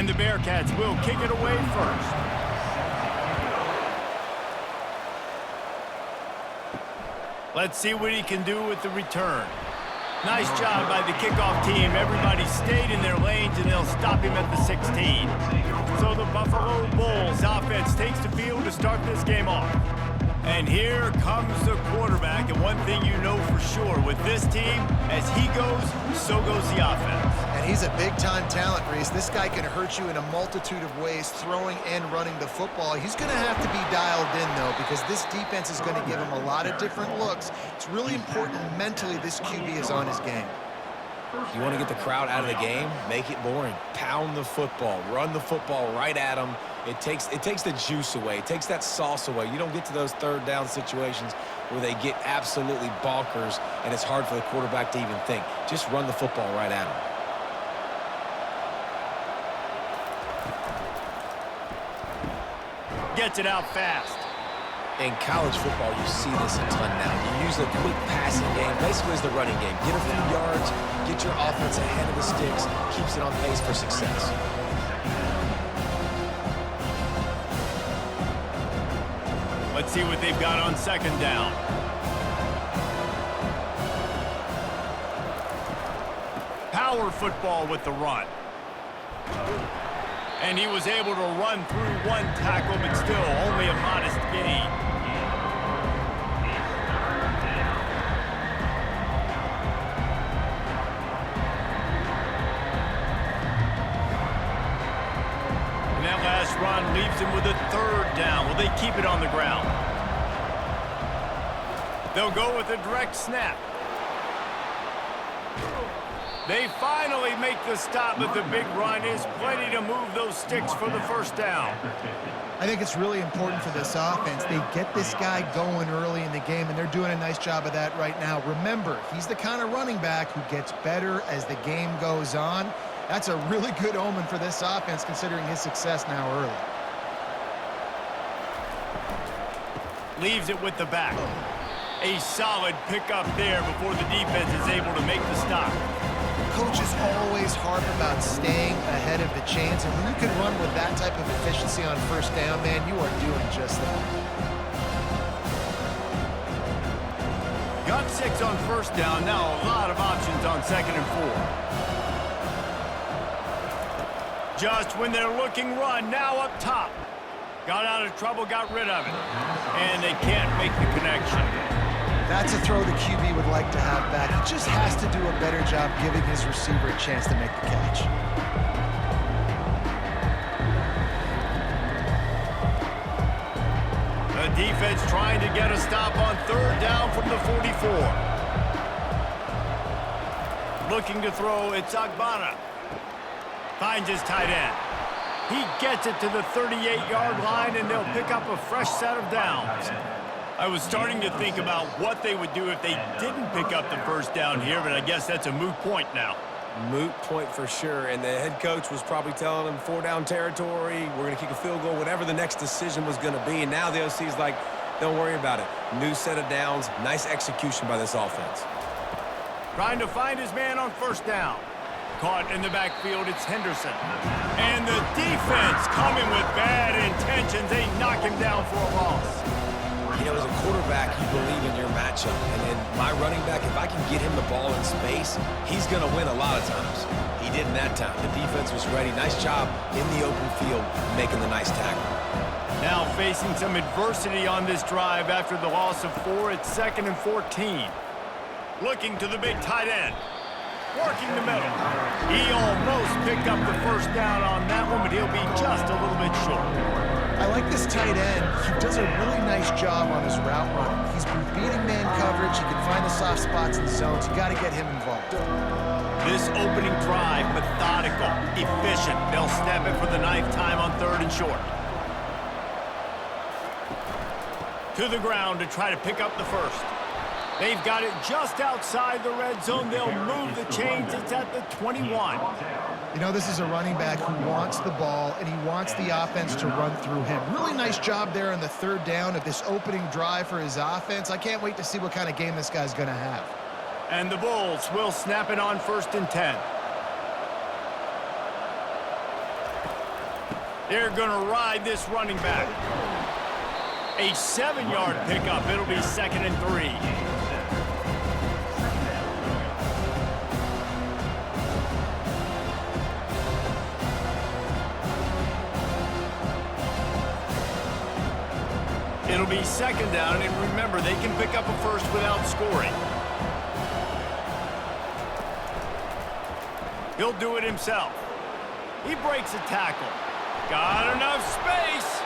And the Bearcats will kick it away first. Let's see what he can do with the return. Nice job by the kickoff team. Everybody stayed in their lanes, and they'll stop him at the 16. So the Buffalo Bulls offense takes the field to start this game off. And here comes the quarterback, and one thing you know for sure, with this team, as he goes, so goes the offense. And he's a big-time talent, Reese. This guy can hurt you in a multitude of ways, throwing and running the football. He's going to have to be dialed in, though, because this defense is going to give him a lot of different looks. It's really important mentally this QB is on his game. You want to get the crowd out of the game, make it boring. Pound the football, run the football right at them. It takes the juice away. It takes that sauce away. You don't get to those third down situations where they get absolutely bonkers, and it's hard for the quarterback to even think. Just run the football right at them. Gets it out fast. In college football, you see this a ton now. You use the quick passing game, basically as the running game. Get a few yards, get your offense ahead of the sticks, keeps it on pace for success. Let's see what they've got on second down. Power football with the run. And he was able to run through one tackle, but still only a modest gain. And that last run leaves him with a third down. Will they keep it on the ground? They'll go with a direct snap. They finally make the stop, but the big run is plenty to move those sticks for the first down. I think it's really important for this offense. They get this guy going early in the game, and they're doing a nice job of that right now. Remember, he's the kind of running back who gets better as the game goes on. That's a really good omen for this offense, considering his success now early. Leaves it with the back. A solid pickup there before the defense is able to make the stop. Coaches always harp about staying ahead of the chains, and when you can run with that type of efficiency on first down, man, you are doing just that. Got 6 on first down. Now a lot of options on second and 4. Just when they're looking run, now up top. Got out of trouble, got rid of it. And they can't make the connection. That's a throw the QB would like to have back. He just has to do a better job giving his receiver a chance to make the catch. The defense trying to get a stop on third down from the 44. Looking to throw, it's Agbana. Finds his tight end. He gets it to the 38-yard line, and they'll pick up a fresh set of downs. I was starting to think about what they would do if they didn't pick up the first down here, but I guess that's a moot point now. Moot point for sure, and the head coach was probably telling them 4-down territory, we're going to kick a field goal, whatever the next decision was going to be, and now the OC's like, don't worry about it. New set of downs, nice execution by this offense. Trying to find his man on first down. Caught in the backfield, it's Henderson. And the defense coming with bad intentions. They knock him down for a loss. You know, as a quarterback, you believe in your matchup. And my running back, if I can get him the ball in space, he's going to win a lot of times. He didn't that time. The defense was ready. Nice job in the open field, making the nice tackle. Now facing some adversity on this drive after the loss of 4. It's 2nd and 14. Looking to the big tight end. Working the middle. He almost picked up the first down on that one, but he'll be just a little bit short. I like this tight end. He does a really nice job on his route running. He's been beating man coverage. He can find the soft spots in the zones. You got to get him involved. This opening drive, methodical, efficient. They'll snap it for the 9th time on 3rd and short. To the ground to try to pick up the first. They've got it just outside the red zone. They'll move the chains. It's at the 21. You know, this is a running back who wants the ball, and he wants the offense to run through him. Really nice job there on the 3rd down of this opening drive for his offense. I can't wait to see what kind of game this guy's going to have. And the Bulls will snap it on 1st and 10. They're going to ride this running back. A 7-yard pickup. It'll be 2nd and 3. It'll be 2nd down, and remember, they can pick up a first without scoring. He'll do it himself. He breaks a tackle. Got enough space.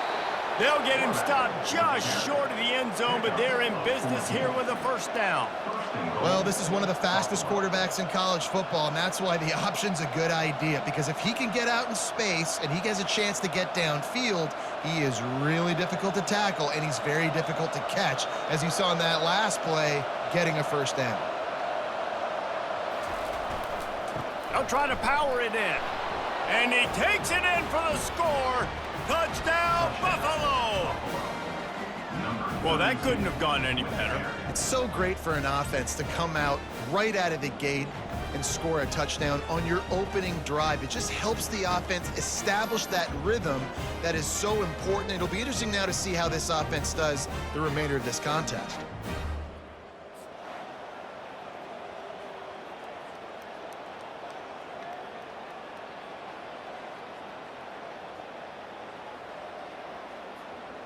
They'll get him stopped just short of the end zone, but they're in business here with a 1st down. Well, this is one of the fastest quarterbacks in college football, and that's why the option's a good idea, because if he can get out in space and he has a chance to get downfield, he is really difficult to tackle, and he's very difficult to catch, as you saw in that last play, getting a 1st down. They'll try to power it in. And he takes it in for the score. Touchdown, Buffalo! Well, that couldn't have gone any better. It's so great for an offense to come out right out of the gate and score a touchdown on your opening drive. It just helps the offense establish that rhythm that is so important. It'll be interesting now to see how this offense does the remainder of this contest.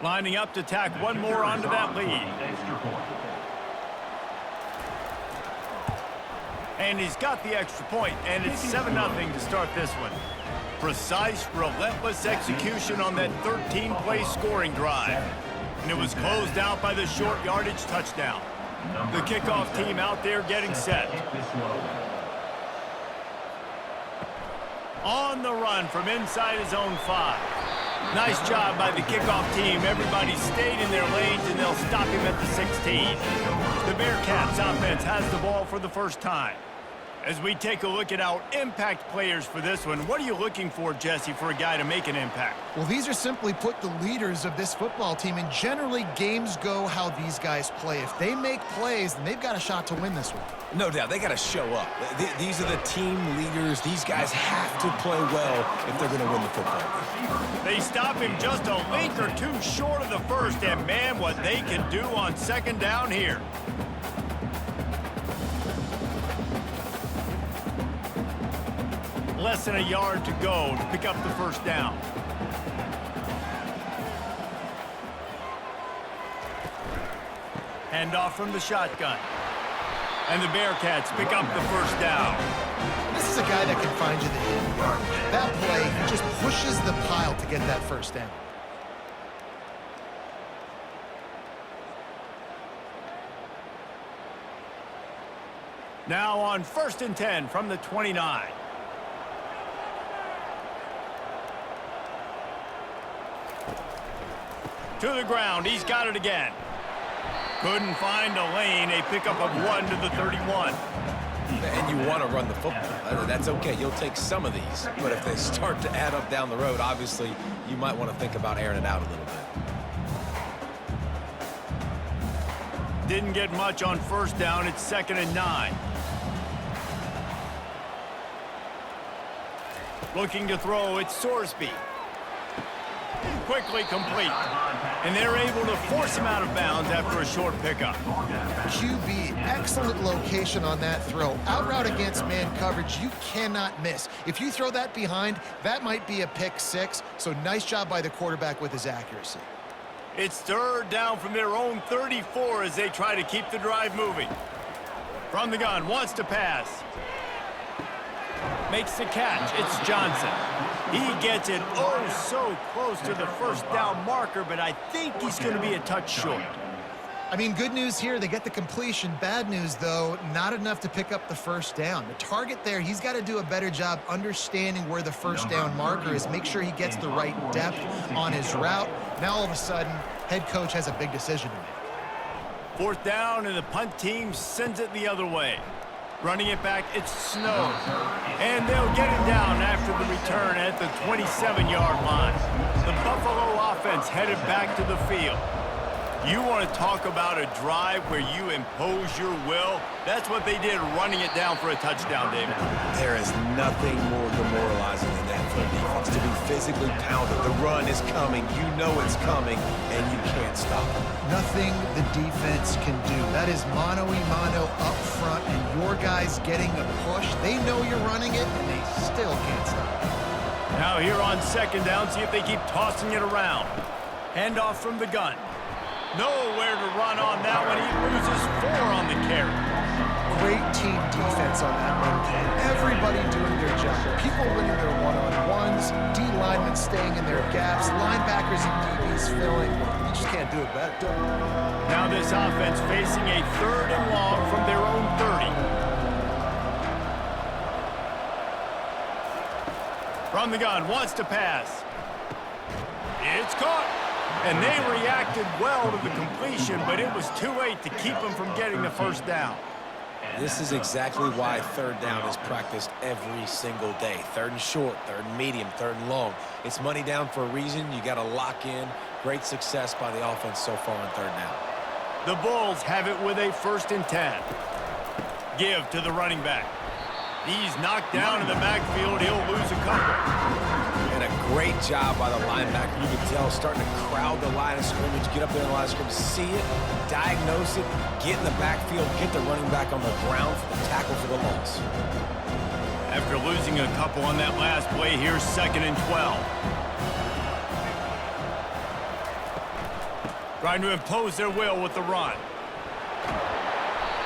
Lining up to tack one more onto that lead. And he's got the extra point, and it's 7-0 to start this one. Precise, relentless execution on that 13-play scoring drive. And it was closed out by the short yardage touchdown. The kickoff team out there getting set. On the run from inside his own 5. Nice job by the kickoff team. Everybody stayed in their lanes, and they'll stop him at the 16. The Bearcats offense has the ball for the 1st time. As we take a look at our impact players for this one, what are you looking for, Jesse, for a guy to make an impact? Well, these are simply put the leaders of this football team, and generally games go how these guys play. If they make plays, then they've got a shot to win this one. No doubt, they got to show up. These are the team leaders. These guys have to play well if they're going to win the football game. They stop him just a length or two short of the 1st, and man, what they can do on 2nd down here. Less than a yard to go to pick up the 1st down. Hand off from the shotgun. And the Bearcats pick up the 1st down. This is a guy that can find you the hidden yard. That play just pushes the pile to get that 1st down. Now on 1st and 10 from the 29. To the ground, he's got it again. Couldn't find a lane, a pickup of 1 to the 31. And you want to run the football. That's okay. You'll take some of these. But if they start to add up down the road, obviously, you might want to think about airing it out a little bit. Didn't get much on 1st down. It's 2nd and 9. Looking to throw, it's Sorsby. Quickly complete. And they're able to force him out of bounds after a short pickup. QB, excellent location on that throw. Out route against man coverage, you cannot miss. If you throw that behind, that might be a pick 6. So nice job by the quarterback with his accuracy. It's 3rd down from their own 34 as they try to keep the drive moving. From the gun, wants to pass. Makes the catch. It's Johnson. He gets it so close to the 1st down marker, but I think he's going to be a touch short. I mean, good news here, they get the completion. Bad news, though, not enough to pick up the 1st down. The target there, he's got to do a better job understanding where the 1st down marker is, make sure he gets the right depth on his route. Now, all of a sudden, head coach has a big decision to make. 4th down, and the punt team sends it the other way. Running it back, it's Snow. And they'll get him down after the return at the 27-yard line. The Buffalo offense headed back to the field. You want to talk about a drive where you impose your will? That's what they did, running it down for a touchdown, David. There is nothing more demoralizing than that for a defense, to be physically pounded. The run is coming. You know it's coming, and you can't stop it. Nothing the defense can do. That is mano-a-mano up front, and your guys getting a push. They know you're running it, and they still can't stop it. Now here on second down, see if they keep tossing it around. Handoff from the gun. Nowhere to run on that one. He loses 4 on the carry. Great team defense on that run play. Everybody doing their job. People winning their one-on-ones, D linemen staying in their gaps, linebackers and DBs filling. You just can't do it better. Now this offense facing a 3rd and long from their own 30. From the gun, wants to pass. It's caught. And they reacted well to the completion, but it was too late to keep them from getting the first down. This is exactly why 3rd down is practiced every single day. 3rd and short, 3rd and medium, 3rd and long. It's money down for a reason. You got to lock in. Great success by the offense so far on 3rd down. The Bulls have it with a 1st and 10. Give to the running back. He's knocked down in the backfield. He'll lose a couple. And a great job by the linebacker. You can tell starting to crowd the line of scrimmage, get up there in the line of scrimmage, see it, diagnose it, get in the backfield, get the running back on the ground for the tackle for the loss. After losing a couple on that last play, here's 2nd and 12. Trying to impose their will with the run.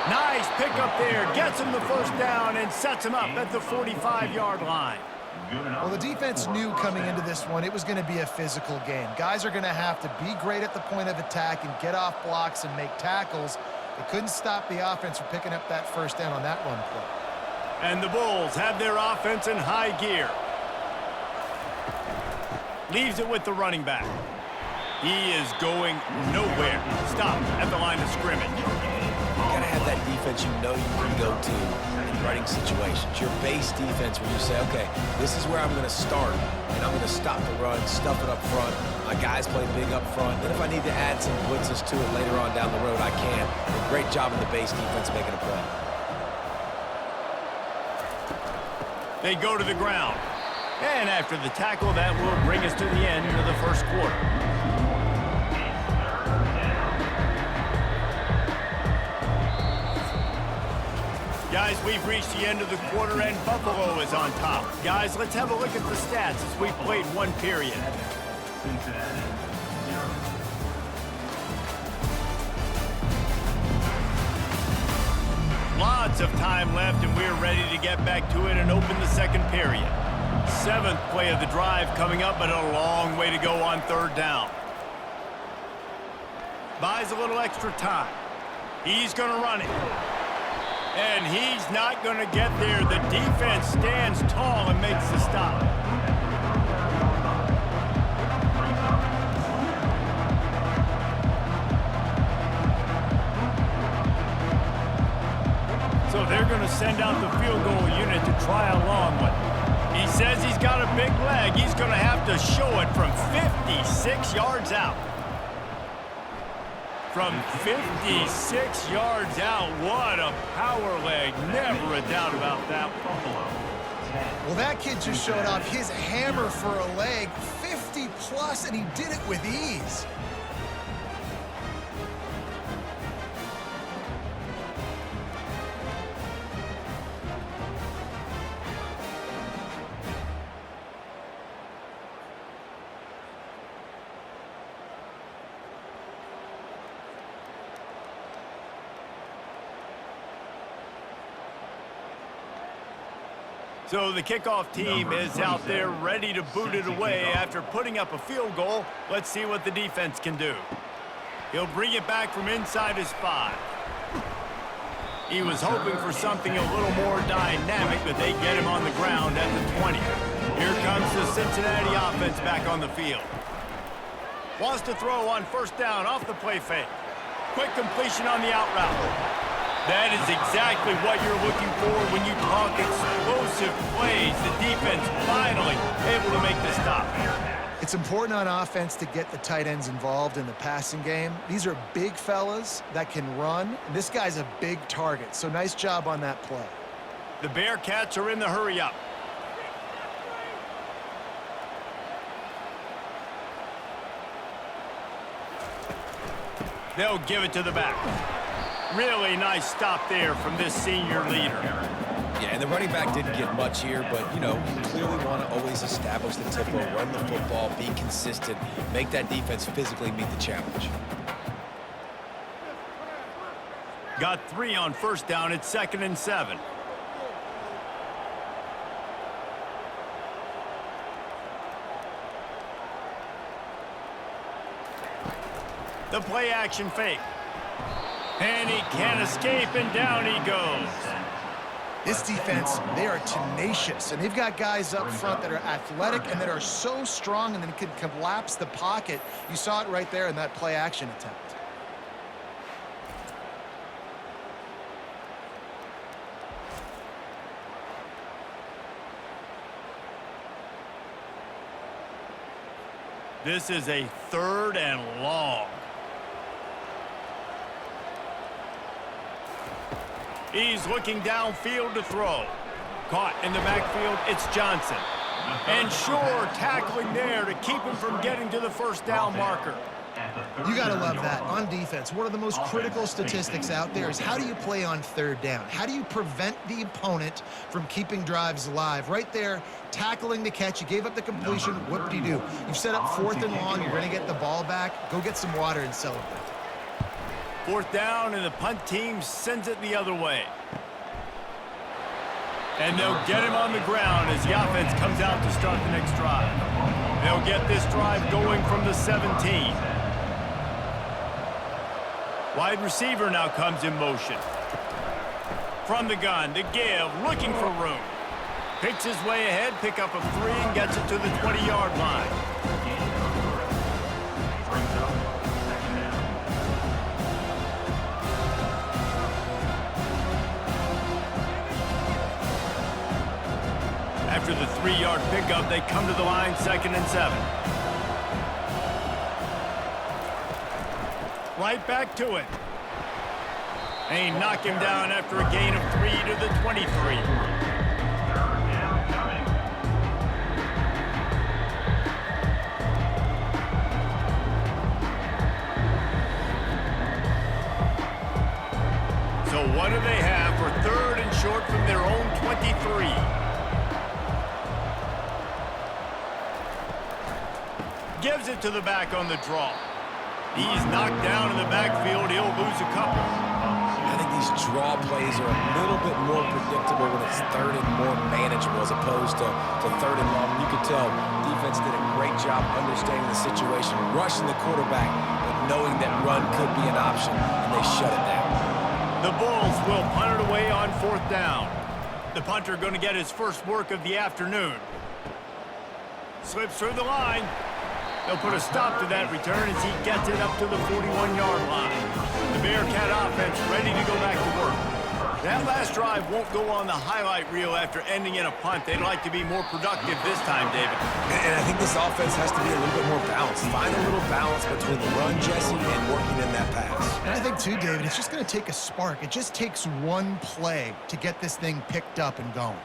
Nice pickup there. Gets him the first down and sets him up at the 45-yard line. Well, the defense knew coming into this one it was going to be a physical game. Guys are going to have to be great at the point of attack and get off blocks and make tackles. They couldn't stop the offense from picking up that first down on that run play. And the Bulls have their offense in high gear. Leaves it with the running back. He is going nowhere. Stop at the line of scrimmage. You got to have that defense you know you can go to in running situations. Your base defense where you say, okay, this is where I'm going to start, and I'm going to stop the run, stuff it up front. My guys play big up front. Then if I need to add some blitzes to it later on down the road, I can. A great job in the base defense making a play. They go to the ground. And after the tackle, that will bring us to the end of the first quarter. Guys, we've reached the end of the quarter, and Buffalo is on top. Guys, let's have a look at the stats as we played one period. Cincinnati, 0. Lots of time left, and we're ready to get back to it and open the second period. 7th play of the drive coming up, but a long way to go on 3rd down. Buys a little extra time. He's going to run it. And he's not going to get there. The defense stands tall and makes the stop. So they're going to send out the field goal unit to try a long one. He says he's got a big leg. He's going to have to show it from 56 yards out. From 56 yards out, what a power leg. Never a doubt about that. Well, that kid just showed off his hammer for a leg, 50-plus, and he did it with ease. So the kickoff team is out there ready to boot it away after putting up a field goal. Let's see what the defense can do. He'll bring it back from inside his 5. He was hoping for something a little more dynamic, but they get him on the ground at the 20. Here comes the Cincinnati offense back on the field. Wants to throw on 1st down off the play fake. Quick completion on the out route. That is exactly what you're looking for when you talk explosive plays. The defense finally able to make the stop. It's important on offense to get the tight ends involved in the passing game. These are big fellas that can run, and this guy's a big target, so nice job on that play. The Bearcats are in the hurry-up. They'll give it to the back. Really nice stop there from this senior leader. Yeah, and the running back didn't get much here, but, you know, you clearly want to always establish the tempo, run the football, be consistent, make that defense physically meet the challenge. Got 3 on first down. It's 2nd and 7. The play action fake. And he can't escape, and down he goes. This defense, they are tenacious, and they've got guys up front that are athletic and that are so strong and then can collapse the pocket. You saw it right there in that play action attempt. This is a 3rd and long. He's looking downfield to throw. Caught in the backfield, it's Johnson. And sure, tackling there to keep him from getting to the first down marker. You got to love that. On defense, one of the most critical statistics out there is how do you play on 3rd down? How do you prevent the opponent from keeping drives alive? Right there, tackling the catch. You gave up the completion. What do you do? You've set up 4th and long. You're going to get the ball back. Go get some water and celebrate. 4th down, and the punt team sends it the other way. And they'll get him on the ground as the offense comes out to start the next drive. They'll get this drive going from the 17. Wide receiver now comes in motion. From the gun, the give, looking for room. Picks his way ahead, pick up a 3, and gets it to the 20-yard line. After the 3-yard pickup, they come to the line, 2nd and 7. Right back to it. And he knocked him down after a gain of 3 to the 23. So what do they have for 3rd and short from their own 23? Gives it to the back on the draw. He's knocked down in the backfield. He'll lose a couple. I think these draw plays are a little bit more predictable when it's 3rd and more manageable as opposed to 3rd and long. You could tell defense did a great job understanding the situation, rushing the quarterback, but knowing that run could be an option, and they shut it down. The Bulls will punt it away on 4th down. The punter going to get his first work of the afternoon. Slips through the line. They'll put a stop to that return as he gets it up to the 41-yard line. The Bearcat offense ready to go back to work. That last drive won't go on the highlight reel after ending in a punt. They'd like to be more productive this time, David. And I think this offense has to be a little bit more balanced. Find a little balance between the run, Jesse, and working in that pass. And I think, too, David, it's just going to take a spark. It just takes one play to get this thing picked up and going.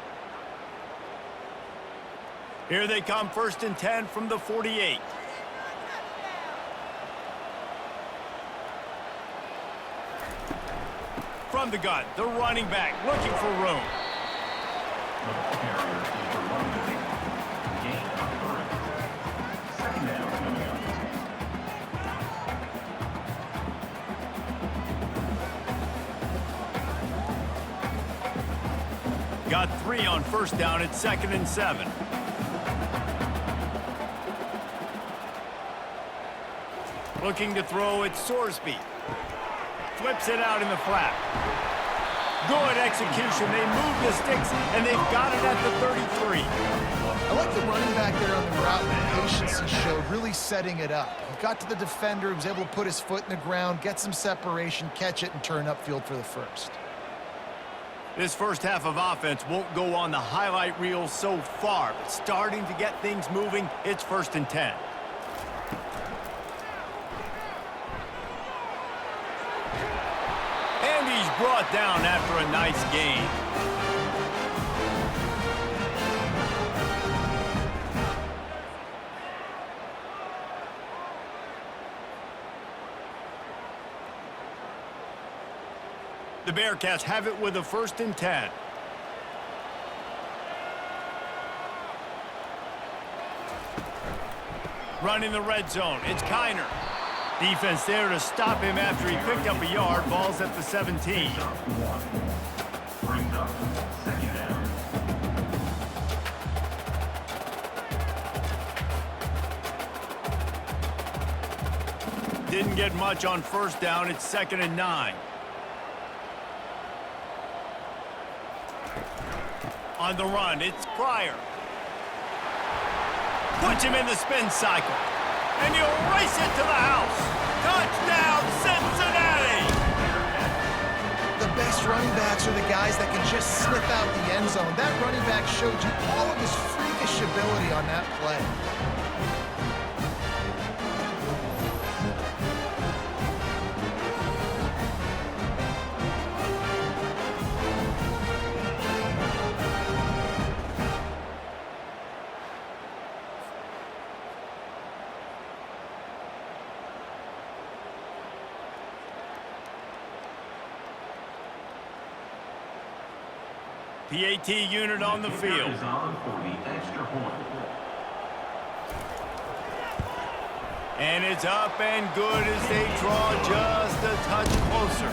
Here they come, 1st and 10 from the 48. From the gun, the running back looking for room. Got 3 on first down. It's 2nd and 7. Looking to throw, it's Sorsby. Flips it out in the flat. Good execution. They move the sticks, and they've got it at the 33. I like the running back there on the route and the patience he showed, really setting it up. He got to the defender, he was able to put his foot in the ground, get some separation, catch it, and turn upfield for the first. This first half of offense won't go on the highlight reel so far, but starting to get things moving, it's 1st and 10. brought down after a nice gain. The Bearcats have it with a 1st and 10. Running the red zone, it's Kiner. Defense there to stop him after he picked up a yard. Ball's at the 17. Brings up 2nd down. Didn't get much on 1st down. It's 2nd and 9. On the run, it's Pryor. Puts him in the spin cycle. And he'll race it to the house. Touchdown, Cincinnati! The best running backs are the guys that can just snip out the end zone. That running back showed you all of his freakish ability on that play. PAT unit on the field. Is on for the extra point. And it's up and good as they draw just a touch closer.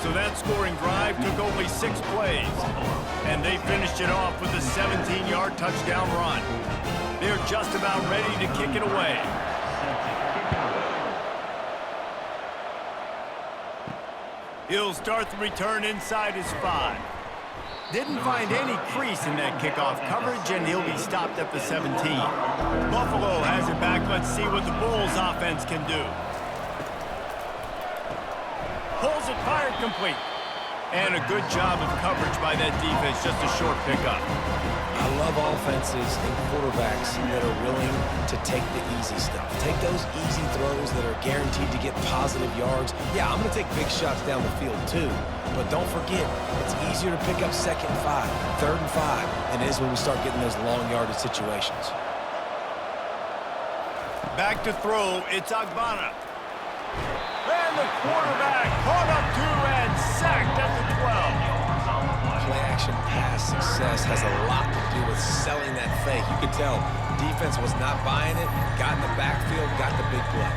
So that scoring drive took only 6 plays. And they finished it off with a 17-yard touchdown run. They're just about ready to kick it away. He'll start the return inside his 5. Didn't find any crease in that kickoff coverage, and he'll be stopped at the 17. Buffalo has it back. Let's see what the Bulls offense can do. Pulls it, fired complete. And a good job of coverage by that defense, just a short pickup. I love offenses and quarterbacks that are willing to take the easy stuff. Take those easy throws that are guaranteed to get positive yards. Yeah, I'm going to take big shots down the field too. But don't forget, it's easier to pick up 2nd and 5, 3rd and 5 than it is when we start getting those long yardage situations. Back to throw, it's Agbana. And the quarterback caught up to and sacked at the 12. Play-action pass success has a lot to do with selling that fake. You could tell defense was not buying it, got in the backfield, got the big play.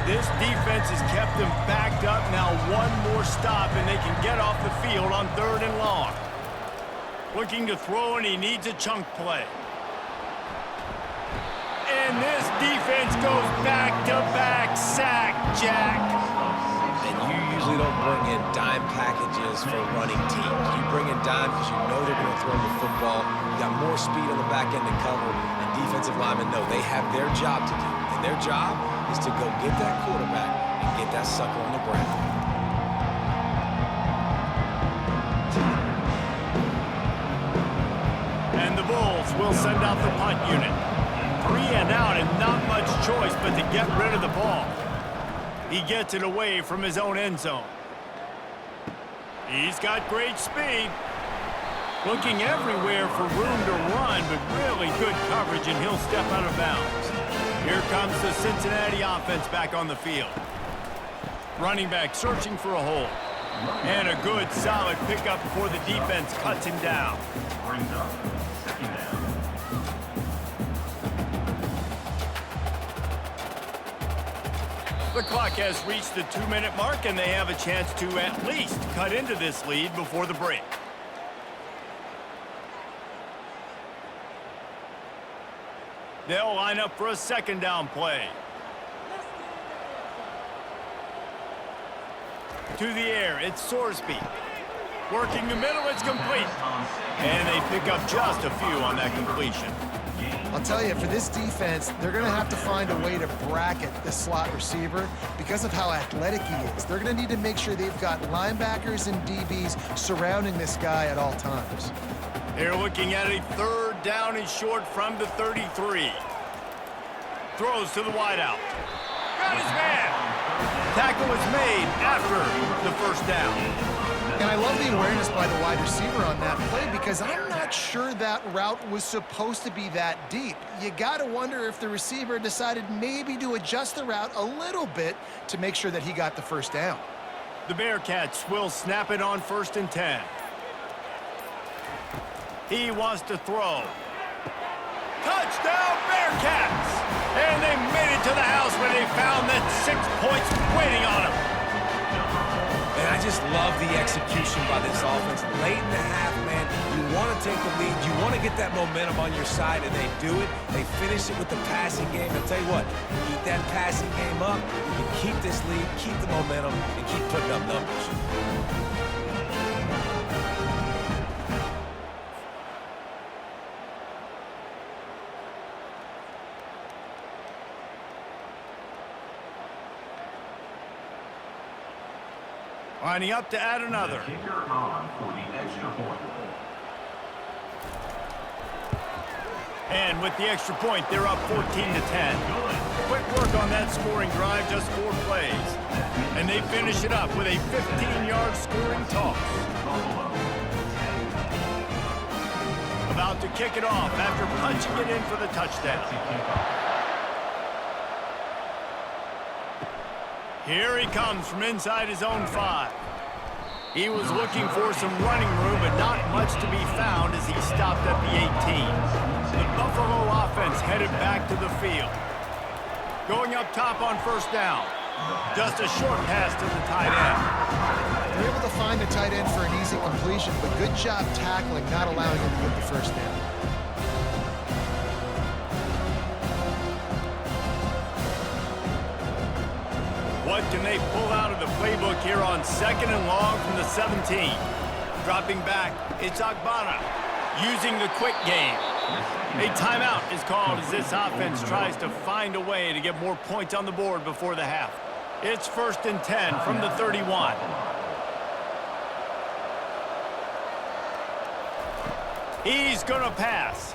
This defense has kept them backed up. Now one more stop, and they can get off the field on 3rd and long. Looking to throw, and he needs a chunk play. And this defense goes back-to-back sack, Jack. And you usually don't bring in dime packages for running teams. You bring in dime because you know they're going to throw the football. You got more speed on the back end to cover, and defensive linemen know they have their job to do. And their job is to go get that quarterback and get that sucker on the ground. And the Bulls will send out the punt unit. 3 and out, and not much choice but to get rid of the ball. He gets it away from his own end zone. He's got great speed. Looking everywhere for room to run, but really good coverage, and he'll step out of bounds. Here comes the Cincinnati offense back on the field. Running back searching for a hole. And a good, solid pickup before the defense cuts him down. Brings up 2nd down. The clock has reached the 2-minute mark, and they have a chance to at least cut into this lead before the break. They'll line up for a 2nd down play. To the air, it's Sorsby. Working the middle, it's complete. And they pick up just a few on that completion. I'll tell you, for this defense, they're going to have to find a way to bracket the slot receiver because of how athletic he is. They're going to need to make sure they've got linebackers and DBs surrounding this guy at all times. They're looking at a 3rd down and short from the 33. Throws to the wideout. Got his man. Tackle was made after the 1st down. And I love the awareness by the wide receiver on that play because I'm not sure that route was supposed to be that deep. You got to wonder if the receiver decided maybe to adjust the route a little bit to make sure that he got the 1st down. The Bearcats will snap it on 1st and 10. He wants to throw. Touchdown, Bearcats! And they made it to the house when they found that 6 points waiting on them. And I just love the execution by this offense. Late in the half, man, you want to take the lead. You want to get that momentum on your side, and they do it. They finish it with the passing game. I'll tell you what, keep that passing game up. You can keep this lead, keep the momentum, and keep putting up numbers. Lining up to add another. The kicker on for the extra point. And with the extra point, they're up 14 to 10. Quick work on that scoring drive, just 4 plays. And they finish it up with a 15-yard scoring toss. About to kick it off after punching it in for the touchdown. Here he comes from inside his own 5. He was looking for some running room, but not much to be found as he stopped at the 18. The Buffalo offense headed back to the field. Going up top on 1st down. Just a short pass to the tight end. They're able to find the tight end for an easy completion, but good job tackling, not allowing him to get the 1st down. What can they pull out of the playbook here on 2nd and long from the 17? Dropping back, it's Agbana using the quick game. A timeout is called as this offense tries to find a way to get more points on the board before the half. It's 1st and 10 from the 31. He's going to pass.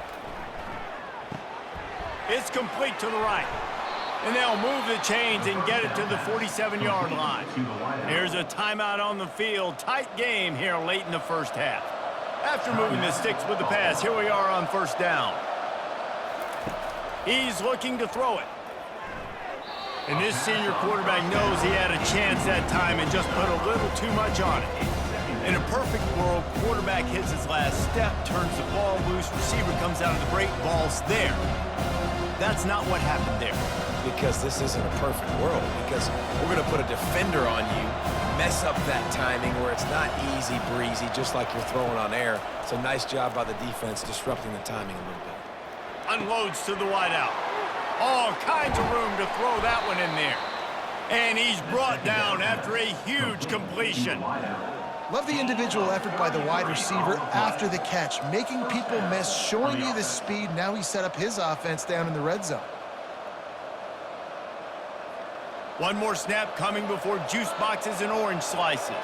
It's complete to the right. And they'll move the chains and get it to the 47-yard line. There's a timeout on the field. Tight game here late in the 1st half. After moving the sticks with the pass, here we are on 1st down. He's looking to throw it. And this senior quarterback knows he had a chance that time and just put a little too much on it. In a perfect world, quarterback hits his last step, turns the ball loose, receiver comes out of the break, ball's there. That's not what happened there. Because this isn't a perfect world, because we're going to put a defender on you, mess up that timing where it's not easy breezy, just like you're throwing on air. It's a nice job by the defense disrupting the timing a little bit. Unloads to the wideout. All kinds of room to throw that one in there. And he's brought down after a huge completion. Love the individual effort by the wide receiver after the catch, making people miss, showing you the speed. Now he set up his offense down in the red zone. One more snap coming before juice boxes and orange slices.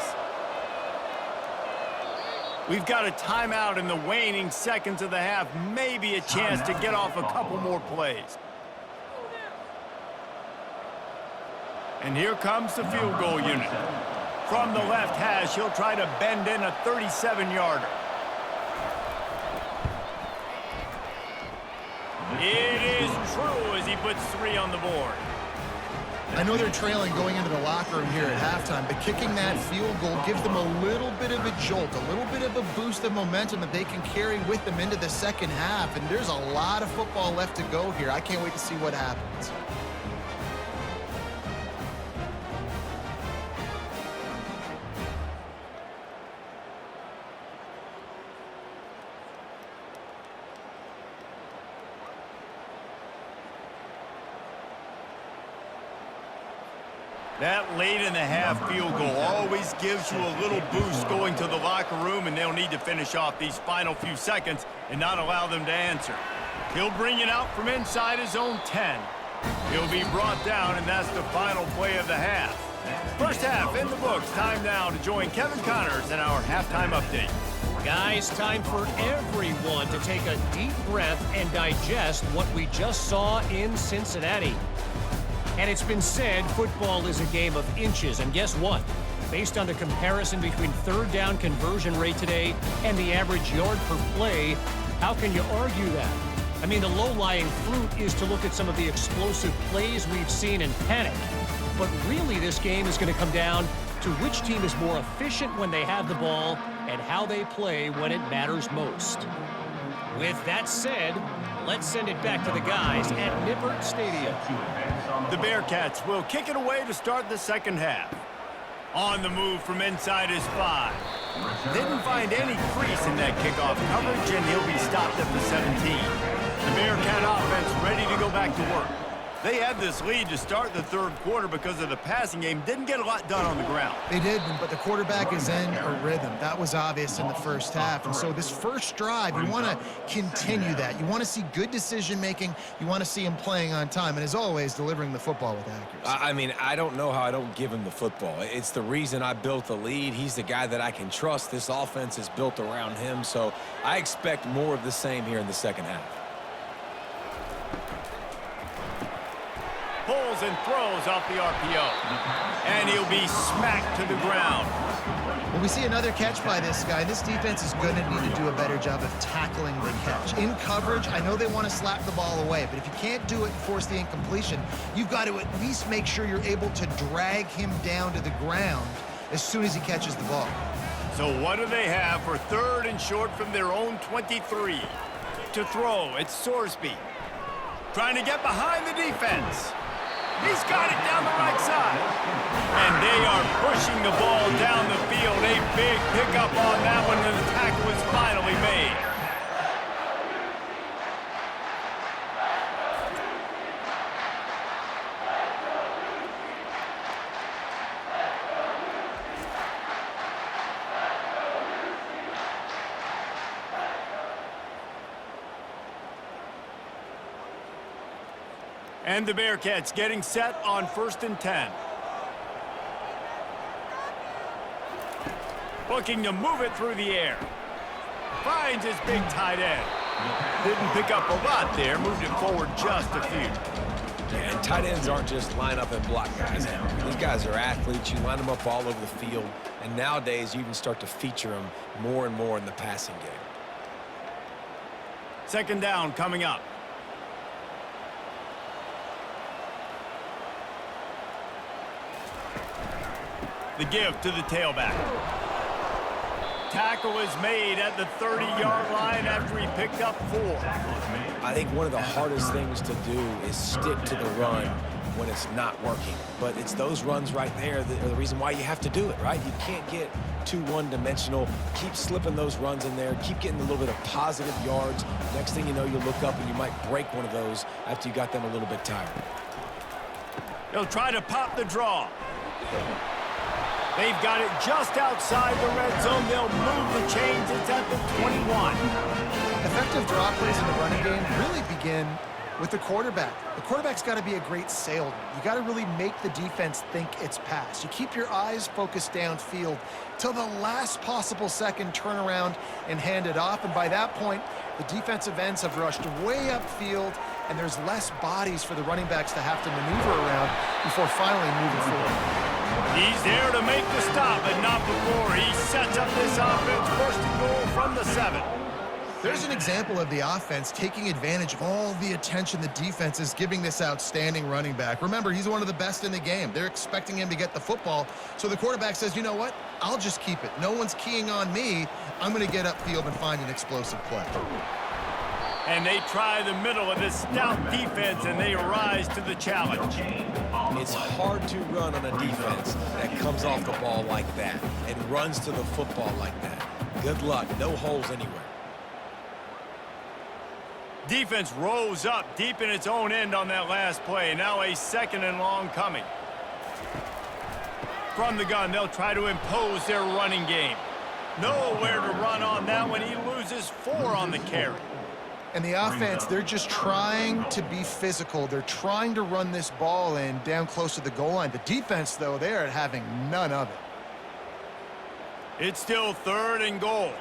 We've got a timeout in the waning seconds of the half. Maybe a chance to get off a couple more plays. And here comes the field goal unit. From the left hash, he'll try to bend in a 37-yarder. It is true as he puts 3 on the board. I know they're trailing going into the locker room here at halftime, but kicking that field goal gives them a little bit of a jolt, a little bit of a boost of momentum that they can carry with them into the 2nd half. And there's a lot of football left to go here. I can't wait to see what happens. That late in the half field goal always gives you a little boost going to the locker room, and they'll need to finish off these final few seconds and not allow them to answer. He'll bring it out from inside his own 10. He'll be brought down, and that's the final play of the half. First half in the books. Time now to join Kevin Connors in our halftime update. Guys, time for everyone to take a deep breath and digest what we just saw in Cincinnati. And it's been said football is a game of inches, and guess what? Based on the comparison between third down conversion rate today and the average yard per play, how can you argue that? I mean, the low-lying fruit is to look at some of the explosive plays we've seen and panic. But really, this game is going to come down to which team is more efficient when they have the ball and how they play when it matters most. With that said, let's send it back to the guys at Nippert Stadium. The Bearcats will kick it away to start the second half. On the move from inside his 5. Didn't find any crease in that kickoff coverage, and he'll be stopped at the 17. The Bearcat offense ready to go back to work. They had this lead to start the third quarter because of the passing game. Didn't get a lot done on the ground. They did, but the quarterback is in a rhythm. That was obvious in the first half. And so this first drive, you want to continue that. You want to see good decision-making. You want to see him playing on time. And as always, delivering the football with accuracy. I mean, I don't know how I don't give him the football. It's the reason I built the lead. He's the guy that I can trust. This offense is built around him. So I expect more of the same here in the second half. Pulls and throws off the RPO. And he'll be smacked to the ground. Well, we see another catch by this guy. This defense is going to need to do a better job of tackling the catch. In coverage, I know they want to slap the ball away, but if you can't do it and force the incompletion, you've got to at least make sure you're able to drag him down to the ground as soon as he catches the ball. So what do they have for third and short from their own 23? To throw, it's Sorsby. Trying to get behind the defense. He's got it down the right side. And they are pushing the ball down the field. A big pickup on that one, and the tackle was finally made. And the Bearcats getting set on 1st and 10. Looking to move it through the air. Finds his big tight end. Didn't pick up a lot there. Moved it forward just a few. Yeah, and tight ends aren't just line up and block guys. These guys are athletes. You line them up all over the field. And nowadays, you even start to feature them more and more in the passing game. Second down coming up. The give to the tailback. Tackle is made at the 30-yard line after he picked up 4. I think one of the hardest things to do is stick to the run when it's not working. But it's those runs right there that are the reason why you have to do it, right? You can't get too one-dimensional. Keep slipping those runs in there. Keep getting a little bit of positive yards. Next thing you know, you look up and you might break one of those after you got them a little bit tired. They'll try to pop the draw. They've got it just outside the red zone. They'll move the chains. It's at the 21. Effective draw plays in the running game really begin with the quarterback. The quarterback's got to be a great salesman. You got to really make the defense think it's pass. You keep your eyes focused downfield till the last possible second, turn around and hand it off. And by that point, the defensive ends have rushed way upfield, and there's less bodies for the running backs to have to maneuver around before finally moving forward. He's there to make the stop, but not before he sets up this offense. First and goal from the 7. There's an example of the offense taking advantage of all the attention the defense is giving this outstanding running back. Remember, he's one of the best in the game. They're expecting him to get the football. So the quarterback says, you know what? I'll just keep it. No one's keying on me. I'm going to get upfield and find an explosive play. And they try the middle of this stout defense, and they rise to the challenge. It's hard to run on a defense that comes off the ball like that and runs to the football like that. Good luck. No holes anywhere. Defense rose up deep in its own end on that last play. Now a 2nd and long coming. From the gun, they'll try to impose their running game. Nowhere to run on that one. He loses 4 on the carry. And the offense, they're just trying to be physical. They're trying to run this ball in down close to the goal line. The defense, though, they are having none of it. It's still 3rd and goal.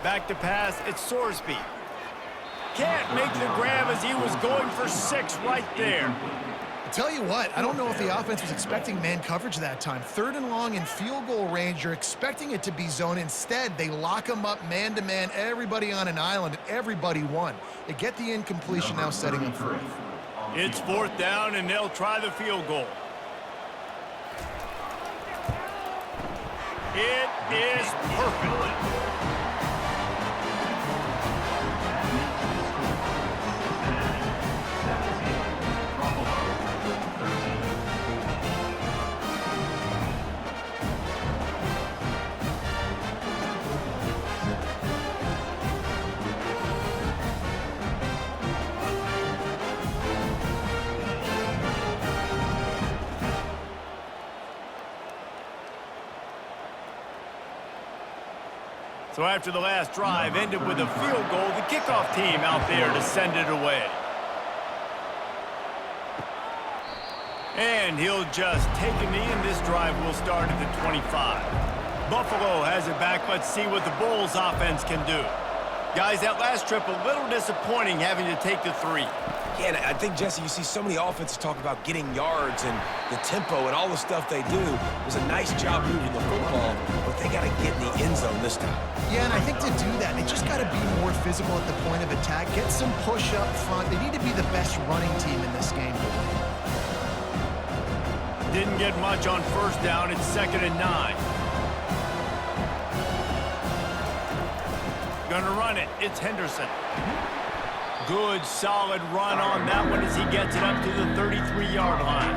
Back to pass, it's Sorsby. Can't make the grab as he was going for 6 right there. Tell you what, I don't know if the offense was expecting man coverage that time. 3rd and long in field goal range, you're expecting it to be zone. Instead, they lock them up man-to-man, everybody on an island, and everybody won. They get the incompletion now, setting up 4th. It's 4th down, and they'll try the field goal. It is perfect. So after the last drive ended with a field goal, the kickoff team out there to send it away. And he'll just take a knee, and this drive will start at the 25. Buffalo has it back. Let's see what the Bulls offense can do. Guys, that last trip a little disappointing having to take the 3. Yeah, and I think, Jesse, you see so many offenses talk about getting yards and the tempo and all the stuff they do. It was a nice job moving the football, but they got to get in the end zone this time. Yeah, and I think to do that, they just got to be more physical at the point of attack, get some push up front. They need to be the best running team in this game. Didn't get much on 1st down. It's 2nd and 9. Gonna run it. It's Henderson. Good, solid run on that one as he gets it up to the 33-yard line.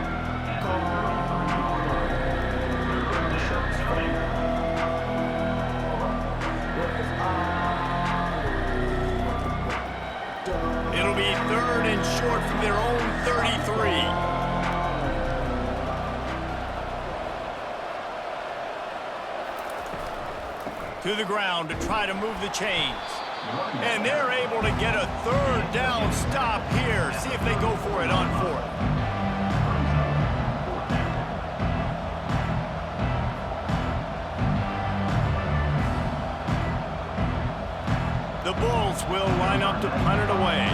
It'll be 3rd and short from their own 33. To the ground to try to move the chains. And they're able to get a 3rd down stop here. See if they go for it on 4th. The Bulls will line up to punt it away.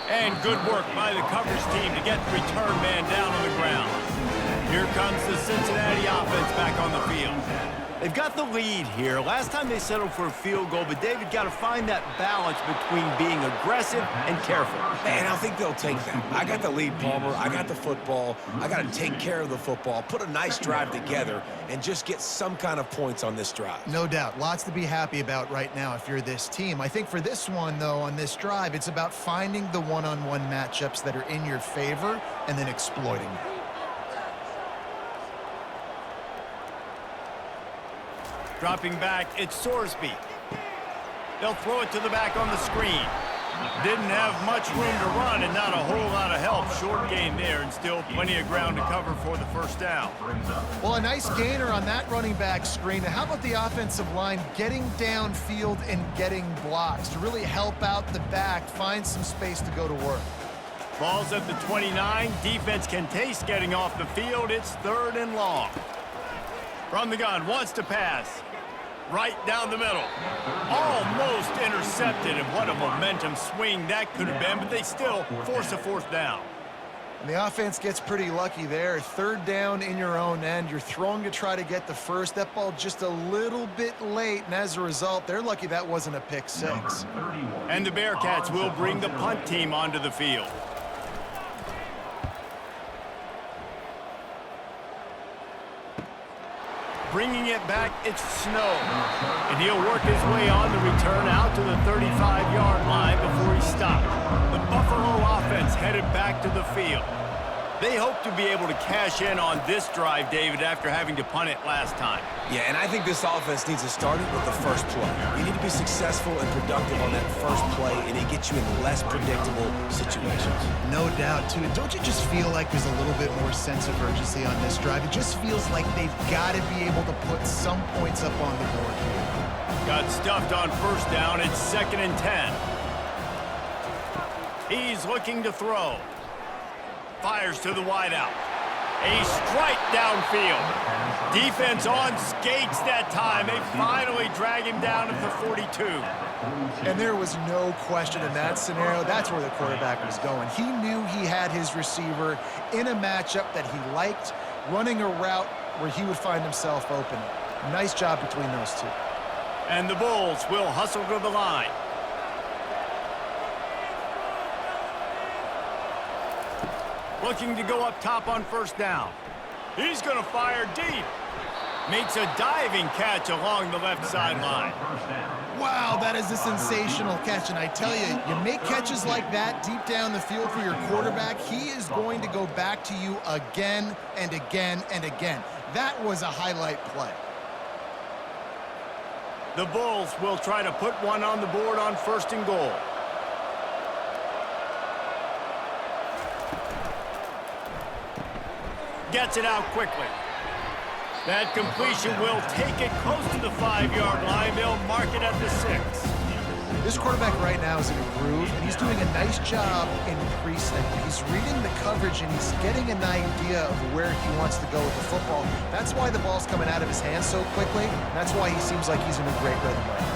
And good work by the coverage team to get the return man down on the ground. Here comes the Cincinnati offense back on the field. They've got the lead here. Last time they settled for a field goal, but David got to find that balance between being aggressive and careful. Man, I think they'll take that. I got the lead, Palmer. I got the football. I got to take care of the football, put a nice drive together, and just get some kind of points on this drive. No doubt. Lots to be happy about right now if you're this team. I think for this one, though, on this drive, it's about finding the one-on-one matchups that are in your favor and then exploiting them. Dropping back, it's Sorsby. They'll throw it to the back on the screen. Didn't have much room to run and not a whole lot of help. Short gain there and still plenty of ground to cover for the 1st down. Well, a nice gainer on that running back screen. Now, how about the offensive line getting downfield and getting blocks to really help out the back, find some space to go to work? Ball's at the 29. Defense can taste getting off the field. It's 3rd and long. From the gun, wants to pass. Right down the middle. Almost intercepted, and what a momentum swing that could have been, but they still force a 4th down. And the offense gets pretty lucky there. 3rd down in your own end. You're throwing to try to get the 1st. That ball just a little bit late, and as a result, they're lucky that wasn't a pick 6. And the Bearcats will bring the punt team onto the field. Bringing it back, it's Snow. And he'll work his way on the return out to the 35-yard line before he stopped. The Buffalo offense headed back to the field. They hope to be able to cash in on this drive, David, after having to punt it last time. Yeah, and I think this offense needs to start it with the first play. You need to be successful and productive on that first play, and it gets you in less predictable situations. No doubt, too. And don't you just feel like there's a little bit more sense of urgency on this drive? It just feels like they've got to be able to put some points up on the board here. Got stuffed on first down. It's 2nd and 10. He's looking to throw. Fires to the wideout. A strike downfield. Defense on skates that time. They finally drag him down at the 42. And there was no question in that scenario. That's where the quarterback was going. He knew he had his receiver in a matchup that he liked, running a route where he would find himself open. Nice job between those two. And the Bulls will hustle to the line. Looking to go up top on first down. He's going to fire deep. Makes a diving catch along the left sideline. Wow, that is a sensational catch. And I tell you, you make catches like that deep down the field for your quarterback, he is going to go back to you again and again and again. That was a highlight play. The Bulls will try to put one on the board on 1st and goal. Gets it out quickly. That completion will take it close to the 5-yard line. They'll mark it at the 6. This quarterback right now is in a groove, and he's doing a nice job in pre-snap. He's reading the coverage, and he's getting an idea of where he wants to go with the football. That's why the ball's coming out of his hands so quickly. That's why he seems like he's in a great rhythm right now.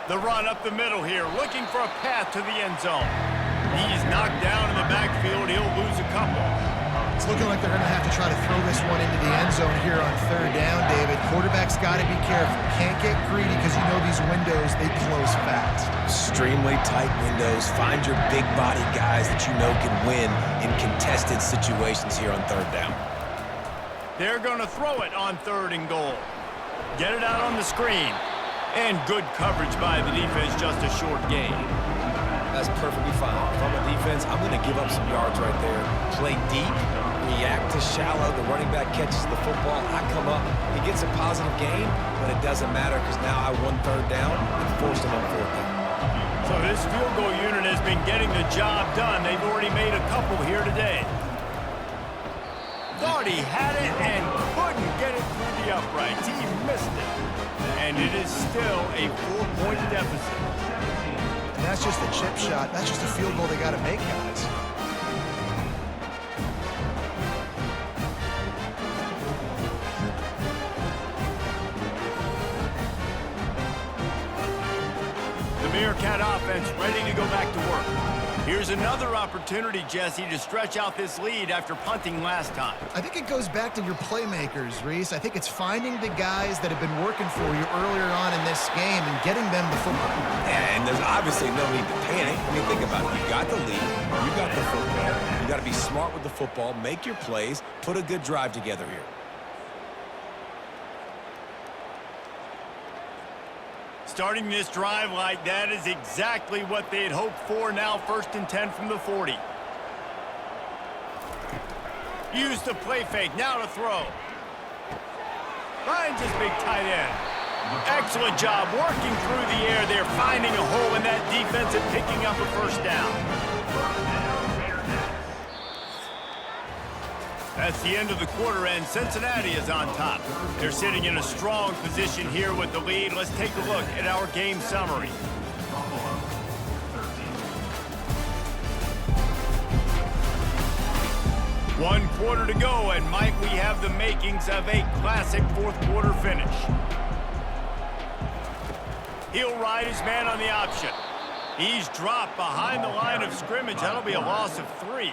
The run up the middle here, looking for a path to the end zone. He's knocked down in the backfield. He'll lose a couple. It's looking like they're going to have to try to throw this one into the end zone here on 3rd down, David. Quarterback's got to be careful. Can't get greedy because you know these windows, they close fast. Extremely tight windows. Find your big body guys that you know can win in contested situations here on 3rd down. They're going to throw it on 3rd and goal. Get it out on the screen. And good coverage by the defense, just a short gain. That's perfectly fine. If I'm a defense, I'm going to give up some yards right there. Play deep, react to shallow. The running back catches the football. I come up. He gets a positive gain, but it doesn't matter because now I won 3rd down and forced him on 4th down. So this field goal unit has been getting the job done. They've already made a couple here today. Thought he had it and couldn't get it through the uprights. He missed it. And it is still a 4-point deficit. And that's just a chip shot. That's just a field goal they got to make, guys. The Bearcat offense ready to go back to work. Here's another opportunity, Jesse, to stretch out this lead after punting last time. I think it goes back to your playmakers, Reese. I think it's finding the guys that have been working for you earlier on in this game and getting them the football. And there's obviously no need to panic. I mean, think about it. You got the lead. You got the football. You got to be smart with the football. Make your plays. Put a good drive together here. Starting this drive like that is exactly what they had hoped for. Now 1st and 10 from the 40. Use the play fake. Now to throw. Finds his big tight end. Excellent job working through the air there, finding a hole in that defense and picking up a 1st down. That's the end of the quarter, and Cincinnati is on top. They're sitting in a strong position here with the lead. Let's take a look at our game summary. One quarter to go, and Mike, we have the makings of a classic 4th quarter finish. He'll ride his man on the option. He's dropped behind the line of scrimmage. That'll be a loss of 3.